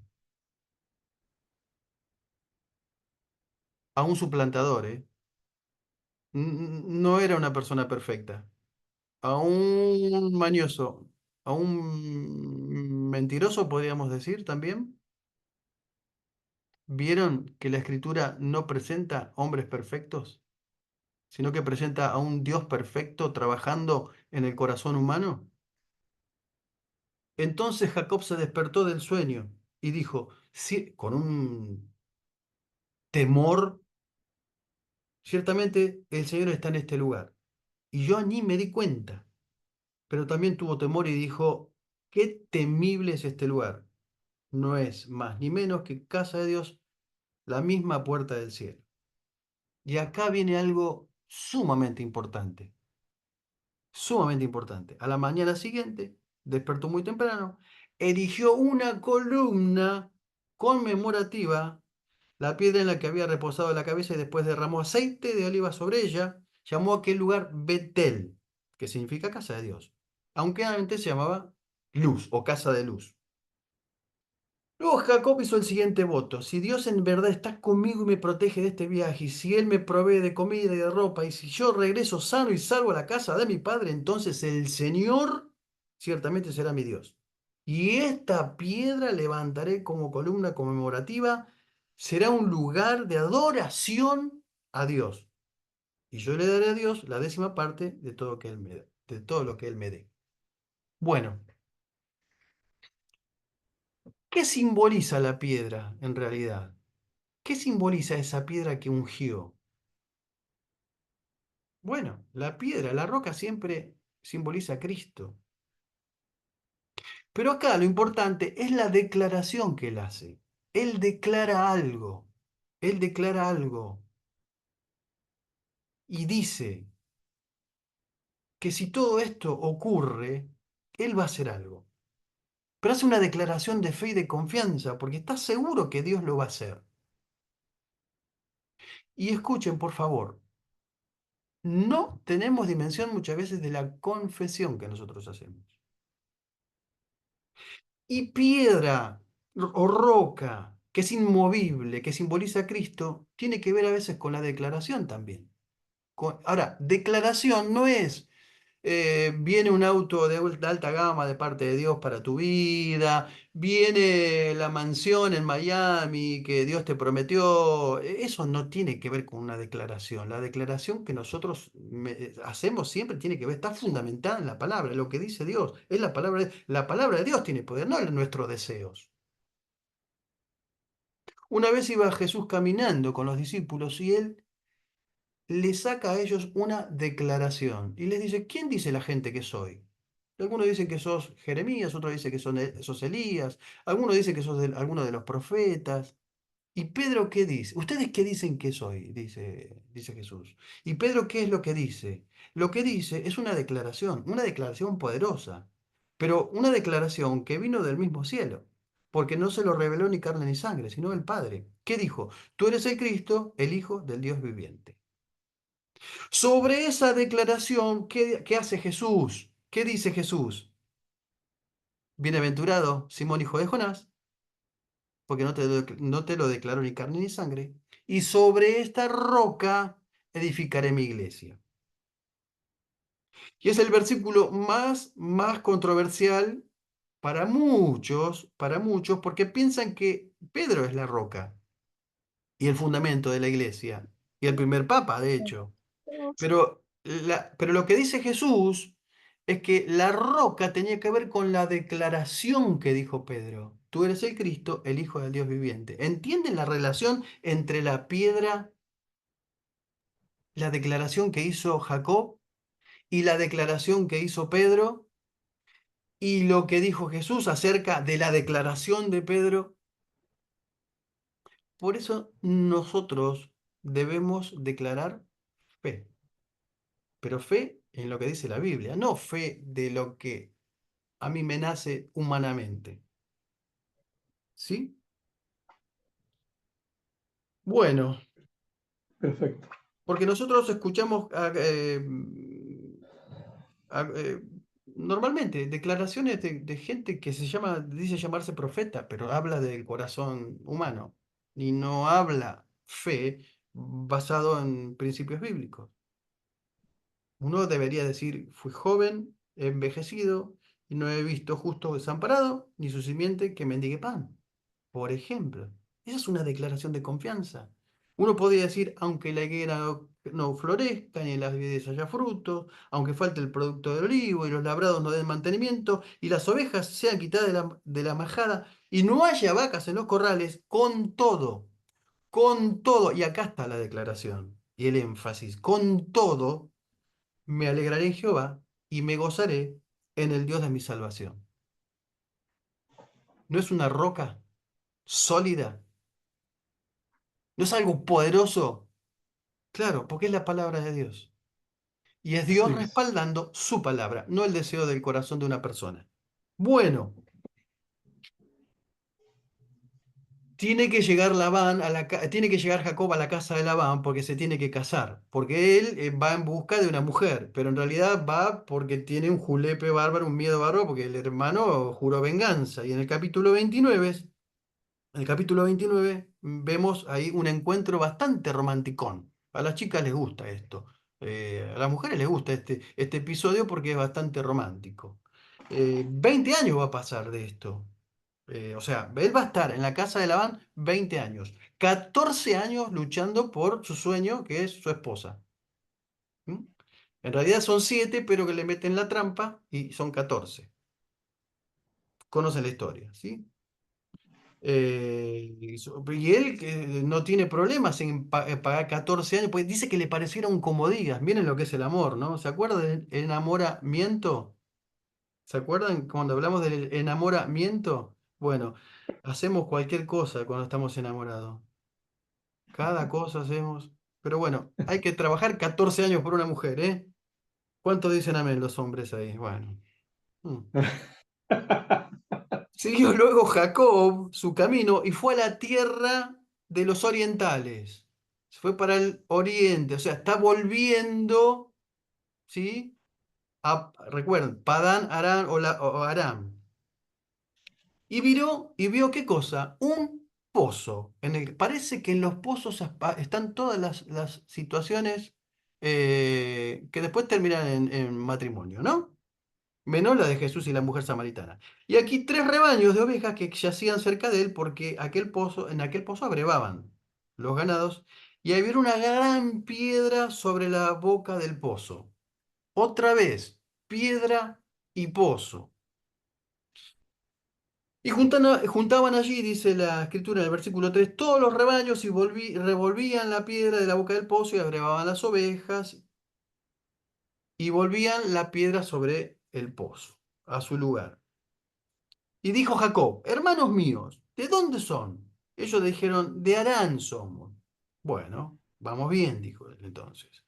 a un suplantador, ¿eh? No era una persona perfecta. A un mañoso, a un mentiroso, podríamos decir también. ¿Vieron que la escritura no presenta hombres perfectos, sino que presenta a un Dios perfecto trabajando en el corazón humano? Entonces Jacob se despertó del sueño y dijo, sí, con un temor, ciertamente el Señor está en este lugar. Y yo ni me di cuenta, pero también tuvo temor y dijo, qué temible es este lugar. No es más ni menos que casa de Dios, la misma puerta del cielo. Y acá viene algo sumamente importante. sumamente importante. A la mañana siguiente, despertó muy temprano, erigió una columna conmemorativa, la piedra en la que había reposado la cabeza, y después derramó aceite de oliva sobre ella. Llamó a aquel lugar Betel, que significa casa de Dios, aunque antes se llamaba Luz o casa de luz. Luego Jacob hizo el siguiente voto: si Dios en verdad está conmigo y me protege de este viaje, y si Él me provee de comida y de ropa, y si yo regreso sano y salvo a la casa de mi padre, entonces el Señor ciertamente será mi Dios. Y esta piedra levantaré como columna conmemorativa, será un lugar de adoración a Dios. Y yo le daré a Dios la 10ª parte de todo, de todo lo que Él me dé. Bueno, ¿qué simboliza la piedra en realidad? ¿Qué simboliza esa piedra que ungió? Bueno, la piedra, la roca siempre simboliza a Cristo. Pero acá lo importante es la declaración que él hace. Él declara algo. Él declara algo. Y dice que si todo esto ocurre, él va a hacer algo. Pero hace una declaración de fe y de confianza porque está seguro que Dios lo va a hacer. Y escuchen, por favor, no tenemos dimensión muchas veces de la confesión que nosotros hacemos. Y piedra o roca, que es inmovible, que simboliza a Cristo, tiene que ver a veces con la declaración también. Ahora, declaración no es, viene un auto de alta gama de parte de Dios para tu vida, viene la mansión en Miami que Dios te prometió. Eso no tiene que ver con una declaración. La declaración que nosotros hacemos siempre tiene que ver, está fundamentada en la palabra, lo que dice Dios. Es la palabra de Dios tiene poder, no en nuestros deseos. Una vez iba Jesús caminando con los discípulos y él les saca a ellos una declaración y les dice: ¿quién dice la gente que soy? Algunos dicen que sos Jeremías, otros dicen que sos Elías, algunos dicen que sos alguno de los profetas. ¿Y Pedro qué dice? ¿Ustedes qué dicen que soy? Dice Jesús. ¿Y Pedro qué es lo que dice? Lo que dice es una declaración poderosa, pero una declaración que vino del mismo cielo, porque no se lo reveló ni carne ni sangre, sino el Padre. ¿Qué dijo? Tú eres el Cristo, el Hijo del Dios viviente. Sobre esa declaración, ¿qué hace Jesús? ¿Qué dice Jesús? Bienaventurado Simón, hijo de Jonás, porque no te lo declaró ni carne ni sangre, y sobre esta roca edificaré mi iglesia. Y es el versículo más controversial para muchos, porque piensan que Pedro es la roca y el fundamento de la iglesia, y el primer papa, de hecho. Pero lo que dice Jesús es que la roca tenía que ver con la declaración que dijo Pedro. Tú eres el Cristo, el Hijo del Dios viviente. ¿Entienden la relación entre la piedra, la declaración que hizo Jacob, y la declaración que hizo Pedro, y lo que dijo Jesús acerca de la declaración de Pedro? Por eso nosotros debemos declarar fe, pero fe en lo que dice la Biblia, no fe de lo que a mí me nace humanamente. ¿Sí? Bueno, Perfecto. porque nosotros escuchamos eh, normalmente declaraciones de gente que dice llamarse profeta, pero habla del corazón humano y no habla fe basado en principios bíblicos. Uno debería decir: fui joven, he envejecido y no he visto justo desamparado, ni su simiente que mendigue pan. Por ejemplo, esa es una declaración de confianza. Uno podría decir: aunque la higuera no florezca, ni en las vides haya frutos, aunque falte el producto del olivo, y los labrados no den mantenimiento, y las ovejas sean quitadas de la majada, y no haya vacas en los corrales, con todo, y acá está la declaración y el énfasis: con todo, me alegraré en Jehová y me gozaré en el Dios de mi salvación. ¿No es una roca sólida? ¿No es algo poderoso? Claro, porque es la palabra de Dios. Y es Dios Sí. respaldando su palabra, no el deseo del corazón de una persona. Bueno, tiene que llegar tiene que llegar Jacob a la casa de Labán porque se tiene que casar, porque él va en busca de una mujer, pero en realidad va porque tiene un julepe bárbaro, un miedo bárbaro, porque el hermano juró venganza. Y en el capítulo 29 vemos ahí un encuentro bastante romanticón. A las chicas les gusta esto. A las mujeres les gusta este episodio porque es bastante romántico. 20 años va a pasar de esto. O sea, él va a estar en la casa de Labán 20 años. 14 años luchando por su sueño, que es su esposa. ¿Mm? En realidad son 7, pero que le meten la trampa y son 14. Conocen la historia, ¿sí? Y él no tiene problemas en pagar 14 años, pues dice que le parecieron como digas. Miren lo que es el amor, ¿no? ¿Se acuerdan del enamoramiento? ¿Se acuerdan cuando hablamos del enamoramiento? Bueno, hacemos cualquier cosa cuando estamos enamorados. Cada cosa hacemos. Pero bueno, hay que trabajar 14 años por una mujer, ¿eh? ¿Cuánto dicen amén los hombres ahí? Bueno. Mm. Siguió luego Jacob su camino y fue a la tierra de los orientales. Se fue para el oriente, o sea, está volviendo, ¿sí? Recuerden, Padán, Aram o Aram. Y vio qué cosa, un pozo. Parece que en los pozos están todas las situaciones que después terminan en matrimonio, ¿no? Menos la de Jesús y la mujer samaritana. Y aquí 3 rebaños de ovejas que yacían cerca de él porque en aquel pozo abrevaban los ganados y había una gran piedra sobre la boca del pozo. Otra vez, piedra y pozo. Y juntaban allí, dice la escritura en el versículo 3, todos los rebaños y revolvían la piedra de la boca del pozo y abrevaban las ovejas y volvían la piedra sobre el pozo, a su lugar. Y dijo Jacob, hermanos míos, ¿de dónde son? Ellos dijeron, de Harán somos. Bueno, vamos bien, dijo él entonces.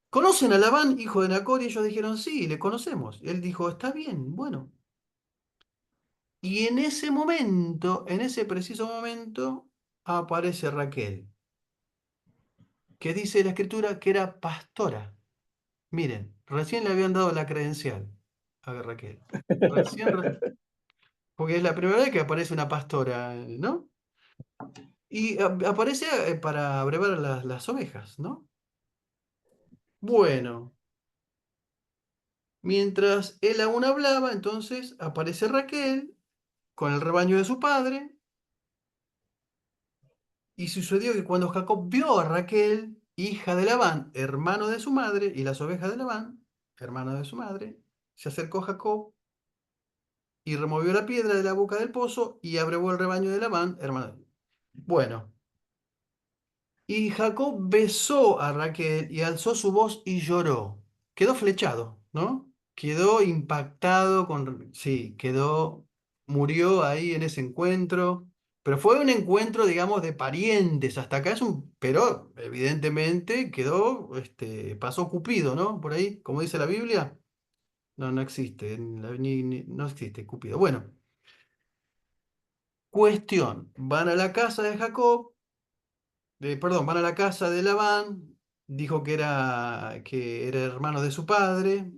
¿Conocen a Labán, hijo de Nacor? Y ellos dijeron, sí, le conocemos. Él dijo, está bien, bueno. Y en ese momento, en ese preciso momento, aparece Raquel, que dice la escritura que era pastora. Miren, recién le habían dado la credencial a Raquel. Porque es la primera vez que aparece una pastora, ¿no? Y aparece para brevar las ovejas, ¿no? Bueno, mientras él aún hablaba, entonces aparece Raquel con el rebaño de su padre. Y sucedió que cuando Jacob vio a Raquel, hija de Labán, hermano de su madre, y las ovejas de Labán, hermano de su madre, se acercó Jacob y removió la piedra de la boca del pozo y abrevó el rebaño de Labán, hermano. Bueno, y Jacob besó a Raquel y alzó su voz y lloró. Quedó flechado, ¿no? Quedó impactado sí, murió ahí en ese encuentro. Pero fue un encuentro, digamos, de parientes. Hasta acá pero evidentemente pasó Cupido, ¿no? Por ahí, como dice la Biblia. No, no existe, no existe Cupido. Bueno, cuestión. Van a la casa de Jacob. Perdón, van a la casa de Labán, dijo que era hermano de su padre,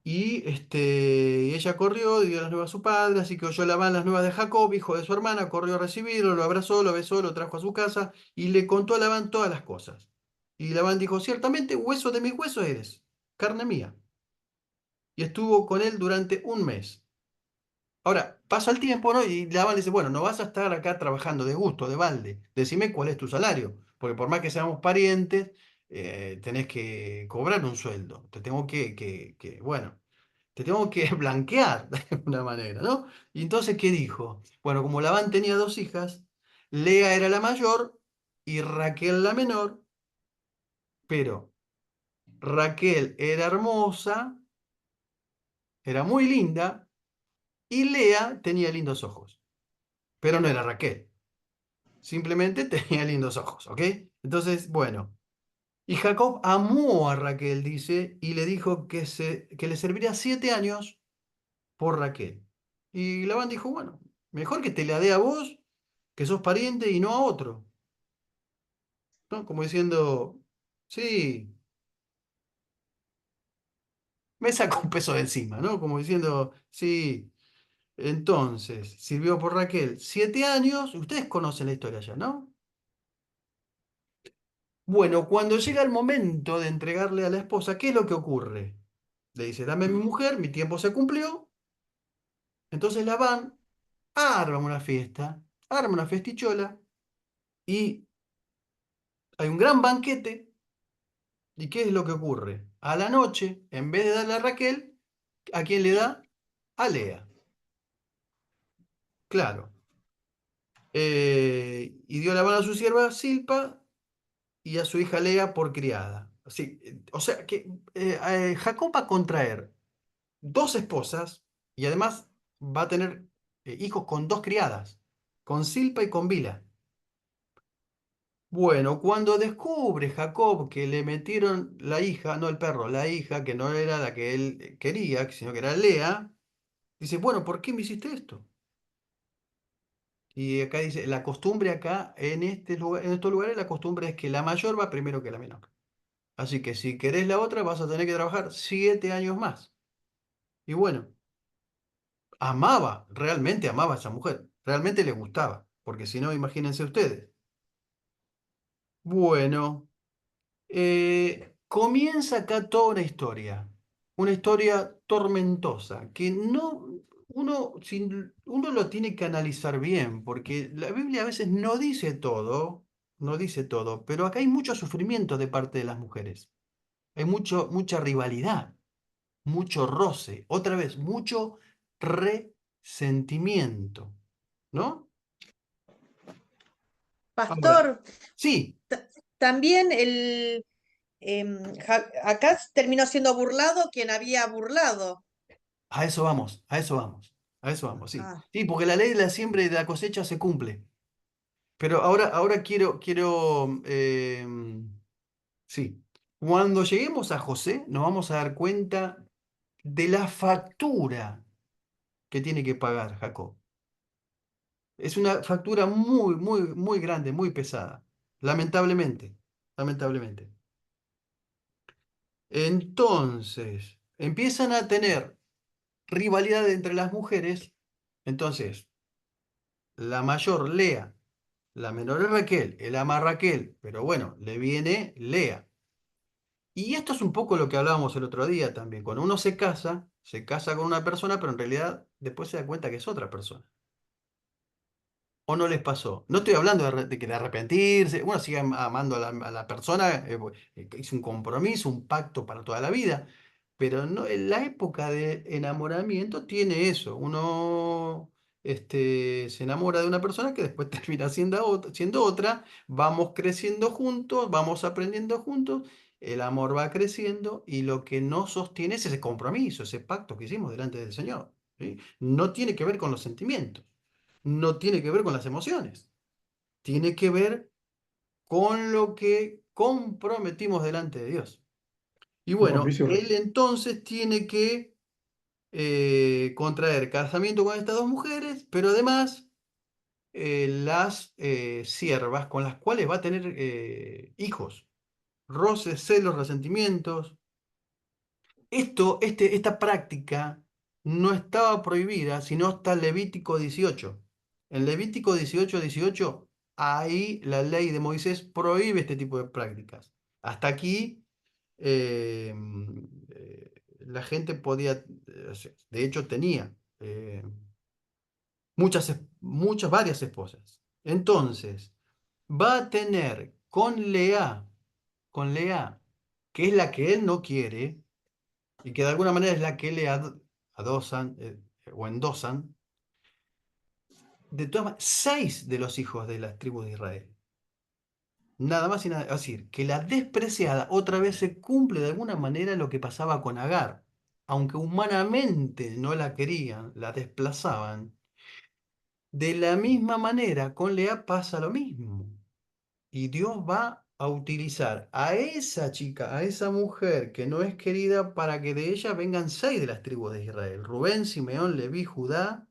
y ella corrió, dio las nuevas a su padre, así que oyó Labán las nuevas de Jacob, hijo de su hermana, corrió a recibirlo, lo abrazó, lo besó, lo trajo a su casa, y le contó a Labán todas las cosas. Y Labán dijo, ciertamente, hueso de mis huesos eres, carne mía. Y estuvo con él durante un mes. Ahora, pasa el tiempo, ¿no? Y Labán le dice, bueno, no vas a estar acá trabajando de gusto, de balde. Decime cuál es tu salario. Porque por más que seamos parientes, tenés que cobrar un sueldo. Bueno, te tengo que blanquear de alguna manera, ¿no? Y entonces, ¿qué dijo? Bueno, como Labán tenía 2 hijas, Lea era la mayor y Raquel la menor, pero Raquel era hermosa, era muy linda, y Lea tenía lindos ojos, pero no era Raquel. Simplemente tenía lindos ojos, ¿ok? Entonces, bueno. Y Jacob amó a Raquel, dice, y le dijo que le serviría 7 años por Raquel. Y Labán dijo, bueno, mejor que te la dé a vos, que sos pariente, y no a otro. ¿No? Como diciendo, sí, me saco un peso de encima, ¿no? Como diciendo, sí. Entonces, sirvió por Raquel 7 años. Ustedes conocen la historia ya, ¿no? Bueno, cuando llega el momento de entregarle a la esposa, ¿qué es lo que ocurre? Le dice, dame mi mujer, mi tiempo se cumplió. Entonces Labán arma una festichola y hay un gran banquete. ¿Y qué es lo que ocurre? A la noche, en vez de darle a Raquel, ¿a quién le da? A Lea. Claro. Y dio Labán a su sierva Silpa y a su hija Lea por criada. Así, o sea que Jacob va a contraer 2 esposas y además va a tener hijos con 2 criadas, con Silpa y con Bila. Bueno, cuando descubre Jacob que le metieron la hija, no el perro, la hija, que no era la que él quería, sino que era Lea, dice, bueno, ¿por qué me hiciste esto? Y acá dice, la costumbre acá, en estos lugares, la costumbre es que la mayor va primero que la menor. Así que si querés la otra, vas a tener que trabajar 7 años más. Y bueno, realmente amaba a esa mujer, realmente le gustaba, porque si no, imagínense ustedes. Bueno. Comienza acá toda una historia tormentosa, que no, uno lo tiene que analizar bien, porque la Biblia a veces no dice todo, pero acá hay mucho sufrimiento de parte de las mujeres, hay mucha rivalidad, mucho roce, otra vez, mucho resentimiento, ¿no? Ahora, Pastor, sí, también acá terminó siendo burlado quien había burlado. a eso vamos, a eso vamos, a eso vamos, sí. Ah, Sí, porque la ley de la siembra y de la cosecha se cumple. Pero ahora quiero, sí. Cuando lleguemos a José, nos vamos a dar cuenta de la factura que tiene que pagar Jacob. Es una factura muy, muy, muy grande, muy pesada. Lamentablemente, lamentablemente. Entonces, empiezan a tener rivalidad entre las mujeres. Entonces, la mayor, Lea. La menor es Raquel. Él ama a Raquel, pero bueno, le viene Lea. Y esto es un poco lo que hablábamos el otro día también. Cuando uno se casa con una persona, pero en realidad después se da cuenta que es otra persona. ¿O no les pasó? No estoy hablando de arrepentirse. Uno sigue amando a la persona, hizo un compromiso, un pacto para toda la vida. Pero no, en la época de enamoramiento tiene eso. Uno se enamora de una persona que después termina siendo otra. Vamos creciendo juntos, vamos aprendiendo juntos. El amor va creciendo y lo que nos sostiene es ese compromiso, ese pacto que hicimos delante del Señor. ¿Sí? No tiene que ver con los sentimientos, no tiene que ver con las emociones, tiene que ver con lo que comprometimos delante de Dios. Y bueno, Mauricio, él entonces tiene que contraer casamiento con estas 2 mujeres, pero además las siervas con las cuales va a tener hijos, roces, celos, resentimientos. Esta práctica no estaba prohibida, sino hasta Levítico 18. En Levítico 18, ahí la ley de Moisés prohíbe este tipo de prácticas. Hasta aquí eh, la gente podía, de hecho tenía varias esposas. Entonces, va a tener con Lea, que es la que él no quiere, y que de alguna manera es la que le adosan o endosan, de todas 6 de los hijos de las tribus de Israel. Nada más y nada, es decir, que la despreciada otra vez se cumple de alguna manera lo que pasaba con Agar. Aunque humanamente no la querían, la desplazaban, de la misma manera con Lea pasa lo mismo. Y Dios va a utilizar a esa chica, a esa mujer que no es querida, para que de ella vengan 6 de las tribus de Israel. Rubén, Simeón, Leví, Judá,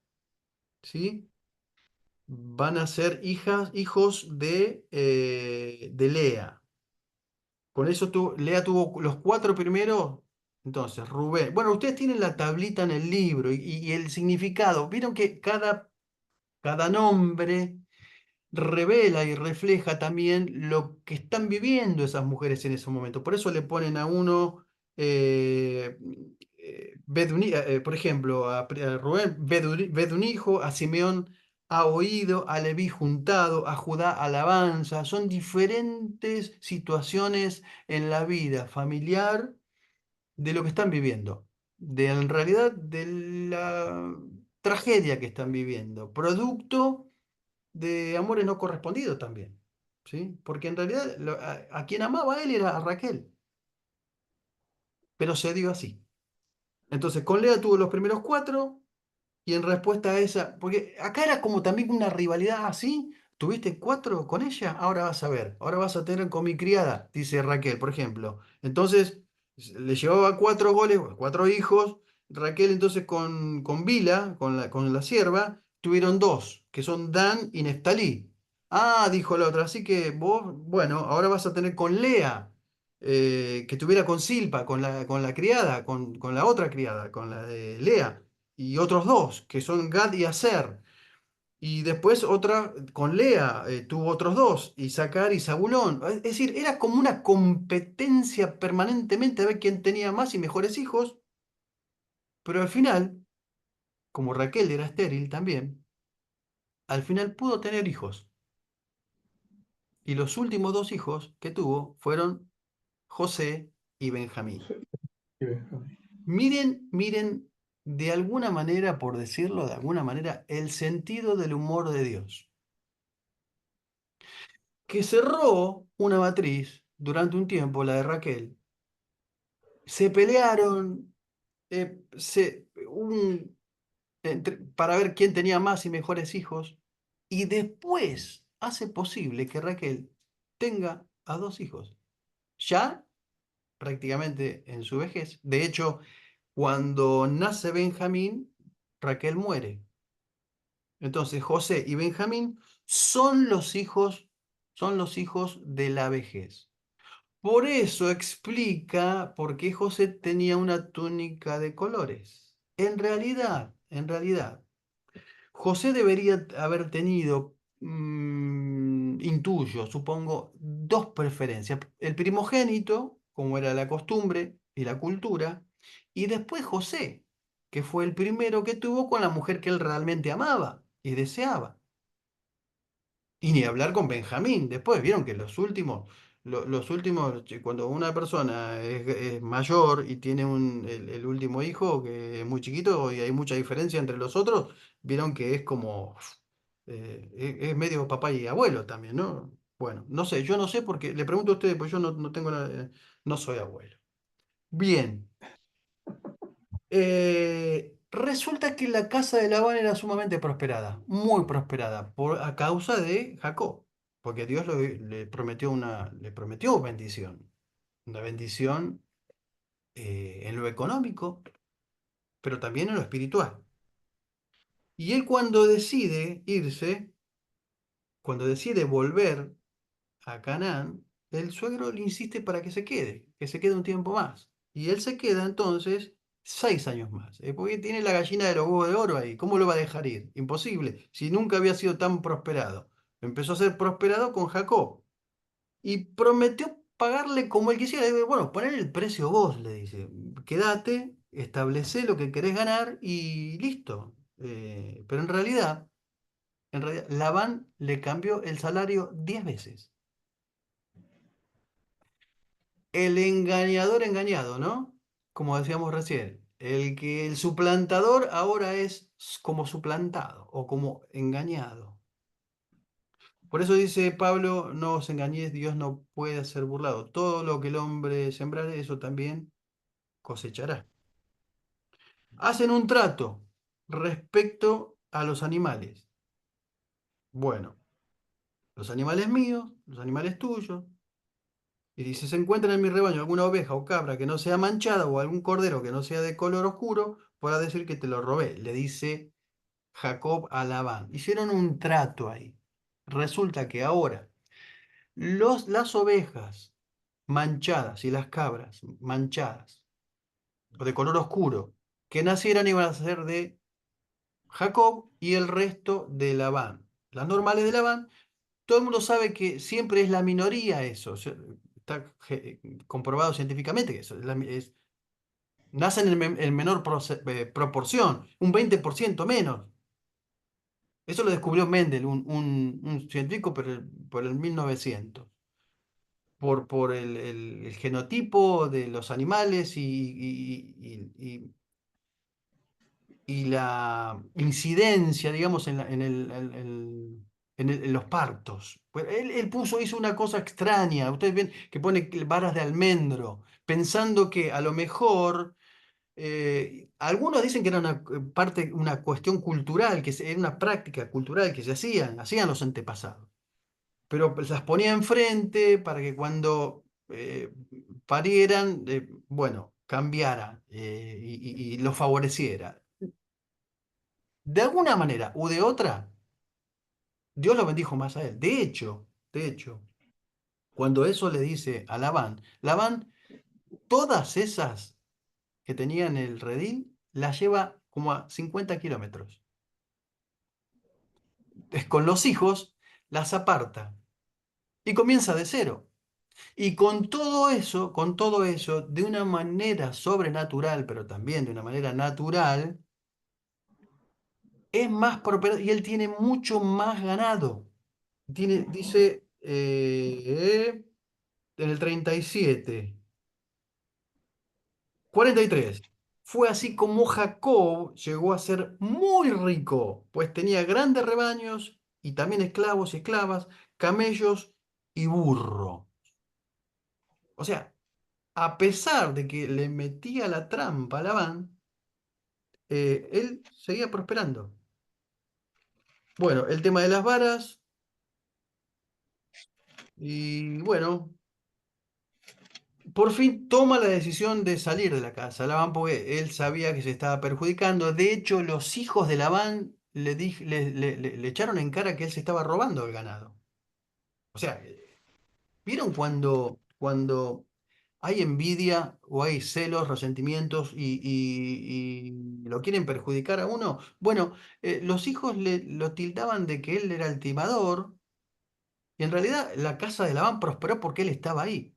¿sí? Van a ser hijos de Lea. Con eso Lea tuvo los 4 primeros. Entonces, Rubén. Bueno, ustedes tienen la tablita en el libro y el significado. Vieron que cada nombre revela y refleja también lo que están viviendo esas mujeres en ese momento. Por eso le ponen a uno, por ejemplo, a Rubén, ved un hijo, a Simeón ha oído, a Leví juntado, a Judá alabanza. Son diferentes situaciones en la vida familiar de lo que están viviendo, en realidad de la tragedia que están viviendo, producto de amores no correspondidos también, ¿sí? Porque en realidad a quien amaba él era a Raquel, pero se dio así. Entonces con Lea tuvo los primeros 4 y en respuesta a esa, porque acá era como también una rivalidad así, tuviste 4 con ella, ahora vas a ver, ahora vas a tener con mi criada, dice Raquel, por ejemplo. Entonces le llevaba 4 goles, 4 hijos. Raquel entonces con Bila, con la sierva, tuvieron 2, que son Dan y Neftalí. Ah, dijo la otra, así que vos, bueno, ahora vas a tener con Lea, que tuviera con Silpa, con la criada, con la otra criada, con la de Lea, y otros 2, que son Gad y Aser. Y después otra con Lea, tuvo otros 2, Isaacar y Zabulón. Es decir, era como una competencia permanentemente a ver quién tenía más y mejores hijos, pero al final, como Raquel era estéril también, al final pudo tener hijos. Y los últimos 2 hijos que tuvo fueron José y Benjamín. Miren, de alguna manera, por decirlo de alguna manera, el sentido del humor de Dios, que cerró una matriz durante un tiempo, la de Raquel. Se pelearon, para ver quién tenía más y mejores hijos, y después hace posible que Raquel tenga a 2 hijos, ya prácticamente en su vejez. De hecho, cuando nace Benjamín, Raquel muere. Entonces, José y Benjamín son los hijos de la vejez. Por eso explica por qué José tenía una túnica de colores. En realidad, José debería haber tenido, intuyo, supongo, 2 preferencias. El primogénito, como era la costumbre y la cultura, y después José, que fue el primero que tuvo con la mujer que él realmente amaba y deseaba. Y ni hablar con Benjamín. Después vieron que los últimos, cuando una persona es mayor y tiene el último hijo que es muy chiquito y hay mucha diferencia entre los otros, vieron que es como, es medio papá y abuelo también, ¿no? Bueno, no sé, yo no sé porque, le pregunto a ustedes, pues yo no tengo no soy abuelo. Bien. Resulta que la casa de Labán era sumamente prosperada, muy prosperada, a causa de Jacob, porque Dios le prometió bendición, una bendición en lo económico, pero también en lo espiritual. Y él cuando decide irse, cuando decide volver a Canaán, el suegro le insiste para que se quede un tiempo más. Y él se queda entonces 6 años más, porque tiene la gallina de los huevos de oro ahí. ¿Cómo lo va a dejar ir? Imposible, si nunca había sido tan prosperado. Empezó a ser prosperado con Jacob y prometió pagarle como él quisiera. Bueno, poner el precio vos, le dice. Quédate, establecé lo que querés ganar y listo. Pero en realidad, Labán le cambió el salario 10 veces. El engañador engañado, ¿no? Como decíamos recién, el suplantador ahora es como suplantado o como engañado. Por eso dice Pablo, no os engañéis, Dios no puede ser burlado. Todo lo que el hombre sembrare, eso también cosechará. Hacen un trato respecto a los animales. Bueno, los animales míos, los animales tuyos, Y dice, se encuentra en mi rebaño alguna oveja o cabra que no sea manchada o algún cordero que no sea de color oscuro, podrá decir que te lo robé. Le dice Jacob a Labán. Hicieron un trato ahí. Resulta que ahora las ovejas manchadas y las cabras manchadas o de color oscuro que nacieran iban a ser de Jacob y el resto de Labán. Las normales de Labán, todo el mundo sabe que siempre es la minoría eso. Está comprobado científicamente que eso nacen en menor proporción, un 20% menos. Eso lo descubrió Mendel, un científico por el 1900, por el genotipo de los animales y la incidencia, digamos, en los partos. Pues hizo una cosa extraña. Ustedes ven que pone varas de almendro, pensando que a lo mejor algunos dicen que era una cuestión cultural, era una práctica cultural que se hacían los antepasados, pero pues las ponía enfrente para que cuando parieran, bueno, cambiara y lo favoreciera. De alguna manera u de otra, Dios lo bendijo más a él. De hecho, cuando eso le dice a Labán, todas esas que tenía en el redil, las lleva como a 50 kilómetros. Con los hijos, las aparta y comienza de cero. Y con todo eso, de una manera sobrenatural, pero también de una manera natural, es más prosperado y él tiene mucho más ganado. Dice en el 37, 43. Fue así como Jacob llegó a ser muy rico, pues tenía grandes rebaños y también esclavos y esclavas, camellos y burro. O sea, a pesar de que le metía la trampa a Labán, él seguía prosperando. Bueno, el tema de las varas, y bueno, por fin toma la decisión de salir de la casa, Labán, porque él sabía que se estaba perjudicando. De hecho, los hijos de Labán le echaron en cara que él se estaba robando el ganado. O sea, ¿vieron cuando hay envidia o hay celos, resentimientos y lo quieren perjudicar a uno? Bueno, los hijos lo tildaban de que él era el timador y en realidad la casa de Labán prosperó porque él estaba ahí.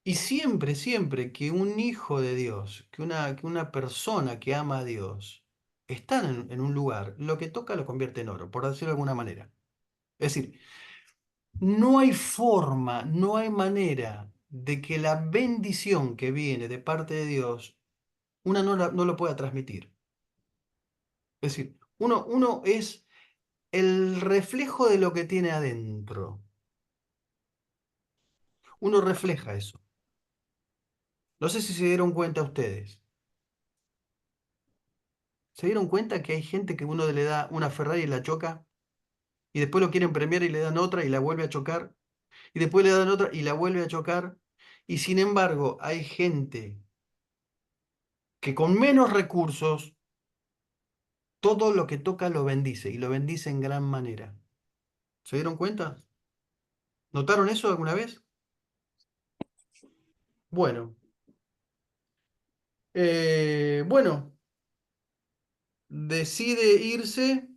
Y siempre, siempre que un hijo de Dios, que una persona que ama a Dios, está en un lugar, lo que toca lo convierte en oro, por decirlo de alguna manera. Es decir, no hay forma, no hay manera de que la bendición que viene de parte de Dios, una no lo pueda transmitir. Es decir, uno es el reflejo de lo que tiene adentro. Uno refleja eso. No sé si se dieron cuenta ustedes. ¿Se dieron cuenta que hay gente que uno le da una Ferrari y la choca? Y después lo quieren premiar y le dan otra y la vuelve a chocar. Y después le dan otra y la vuelve a chocar. Y sin embargo, hay gente que con menos recursos, todo lo que toca lo bendice y lo bendice en gran manera. ¿Se dieron cuenta? ¿Notaron eso alguna vez? Bueno, bueno, decide irse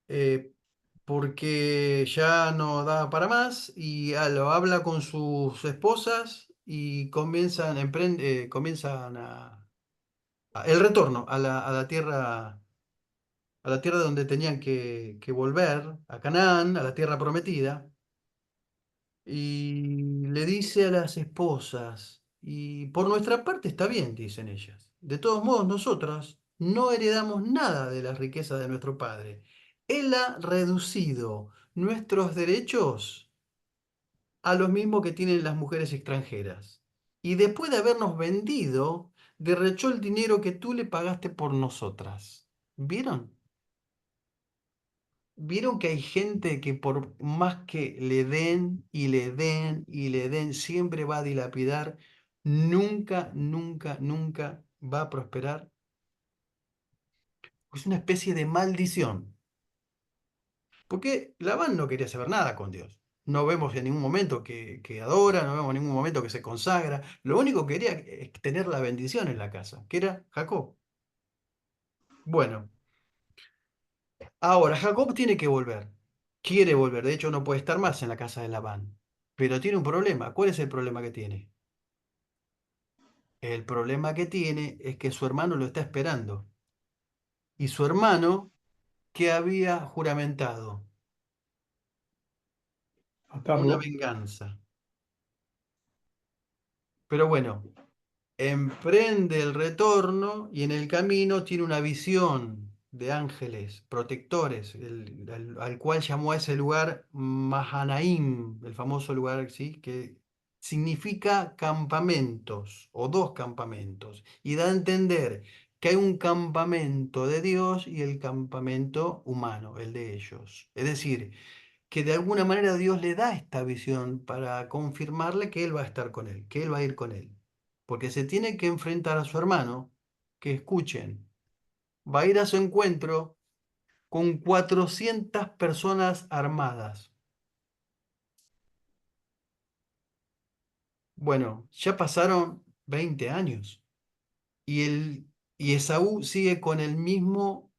eh, porque ya no da para más y lo habla con sus esposas y comienzan el retorno a la tierra donde tenían que volver, a Canaán, a la tierra prometida. Y le dice a las esposas, y por nuestra parte está bien, dicen ellas. De todos modos, nosotras no heredamos nada de las riquezas de nuestro padre. Él ha reducido nuestros derechos a los mismos que tienen las mujeres extranjeras. Y después de habernos vendido, derrochó el dinero que tú le pagaste por nosotras. ¿Vieron? vieron que hay gente que por más que le den y le den y le den, siempre va a dilapidar, nunca, nunca, nunca va a prosperar. Es una especie de maldición. Porque Labán no quería saber nada con Dios. No vemos en ningún momento que adora, no vemos en ningún momento que se consagra. Lo único que quería es tener la bendición en la casa, que era Jacob. Bueno, ahora Jacob tiene que volver. Quiere volver. De hecho, no puede estar más en la casa de Labán. Pero tiene un problema. ¿Cuál es el problema que tiene? El problema que tiene es que su hermano lo está esperando. Y su hermano, ¿qué había juramentado? Una Matarlo. venganza. Pero bueno, emprende el retorno y en el camino tiene una visión de ángeles protectores, al cual llamó a ese lugar Mahanaim, el famoso lugar, ¿sí? Que significa campamentos o dos campamentos, y da a entender que hay un campamento de Dios y el campamento humano, el de ellos. Es decir, que de alguna manera Dios le da esta visión para confirmarle que Él va a estar con él, que Él va a ir con él. Porque se tiene que enfrentar a su hermano, que escuchen, va a ir a su encuentro con 400 personas armadas. Bueno, ya pasaron 20 años y, y Esaú sigue con el mismo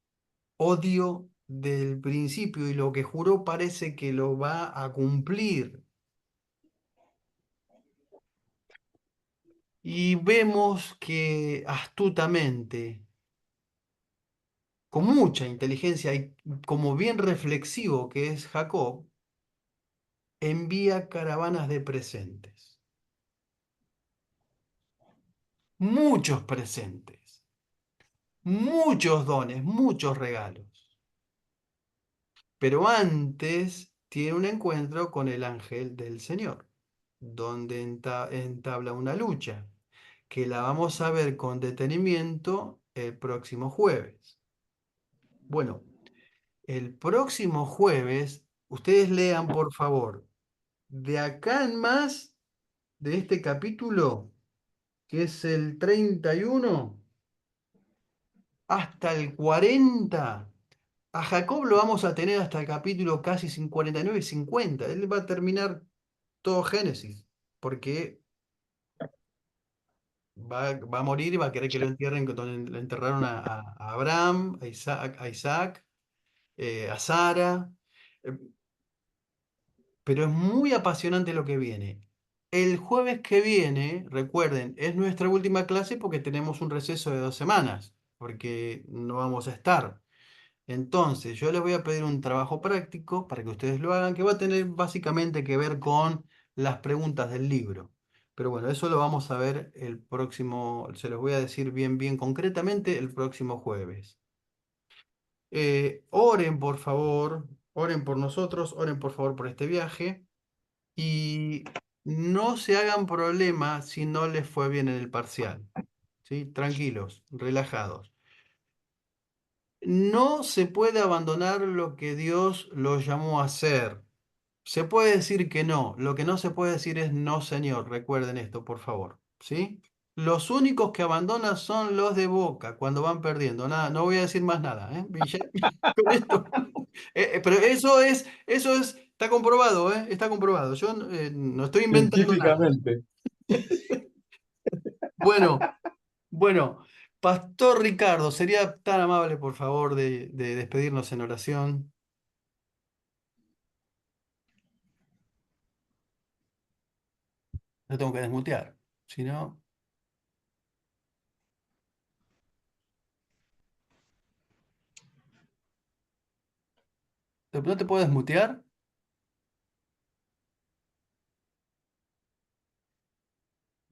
odio del principio y lo que juró parece que lo va a cumplir. Y vemos que astutamente, con mucha inteligencia y como bien reflexivo que es Jacob, envía caravanas de presentes. Muchos presentes, muchos dones, muchos regalos. Pero antes tiene un encuentro con el ángel del Señor, donde entabla una lucha, que la vamos a ver con detenimiento el próximo jueves. Bueno, el próximo jueves, ustedes lean por favor, de acá en más de este capítulo, que es el 31 hasta el 40. A Jacob lo vamos a tener hasta el capítulo casi 49 y 50. Él va a terminar todo Génesis, porque va a morir y va a querer que lo entierren donde le enterraron a Abraham, a Isaac, a Sara. Eh, Pero es muy apasionante lo que viene. El jueves que viene, recuerden, es nuestra última clase porque tenemos un receso de 2 semanas, porque no vamos a estar. Entonces, yo les voy a pedir un trabajo práctico para que ustedes lo hagan, que va a tener básicamente que ver con las preguntas del libro. Pero bueno, eso lo vamos a ver el próximo, se los voy a decir bien, bien concretamente el próximo jueves. Oren por favor, oren por nosotros, oren por favor por este viaje y no se hagan problemas si no les fue bien en el parcial. ¿Sí? Tranquilos, relajados. No se puede abandonar lo que Dios los llamó a hacer. Se puede decir que no. Lo que no se puede decir es no, Señor. Recuerden esto, por favor. ¿Sí? Los únicos que abandonan son los de Boca cuando van perdiendo. Nada, no voy a decir más nada, ¿eh? Con esto. Pero está comprobado, ¿eh? Está comprobado. Yo no estoy inventando nada. Científicamente. Bueno, bueno, Pastor Ricardo, ¿sería tan amable, por favor, de despedirnos en oración? Lo tengo que desmutear. Si no, ¿no te puedo desmutear?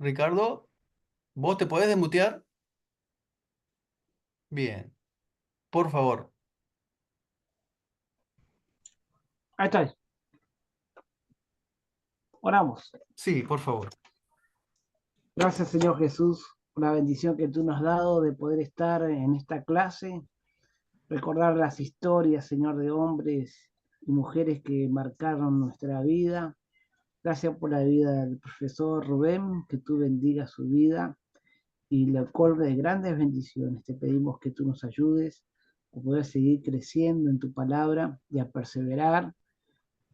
Ricardo, ¿vos te podés desmutear? Bien, por favor. Ahí está. Oramos. Sí, por favor. Gracias, Señor Jesús, por la bendición que tú nos has dado de poder estar en esta clase. recordar las historias, Señor, de hombres y mujeres que marcaron nuestra vida. Gracias por la vida del profesor Rubén, que tú bendigas su vida y le colgue grandes bendiciones. Te pedimos que tú nos ayudes a poder seguir creciendo en tu palabra y a perseverar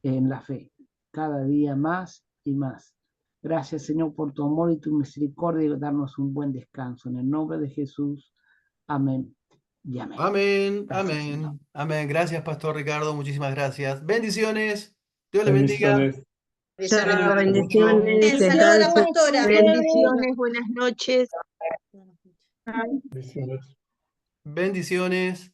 en la fe, cada día más y más. Gracias, Señor, por tu amor y tu misericordia y darnos un buen descanso. En el nombre de Jesús, amén y amén. Amén, Gracias, Señor. amén, amén. Gracias, Pastor Ricardo. Muchísimas gracias. Bendiciones. Dios le bendiga. Bendiciones. Bendiciones. Saludos a la pastora. Bendiciones, buenas noches. Bendiciones. Bendiciones.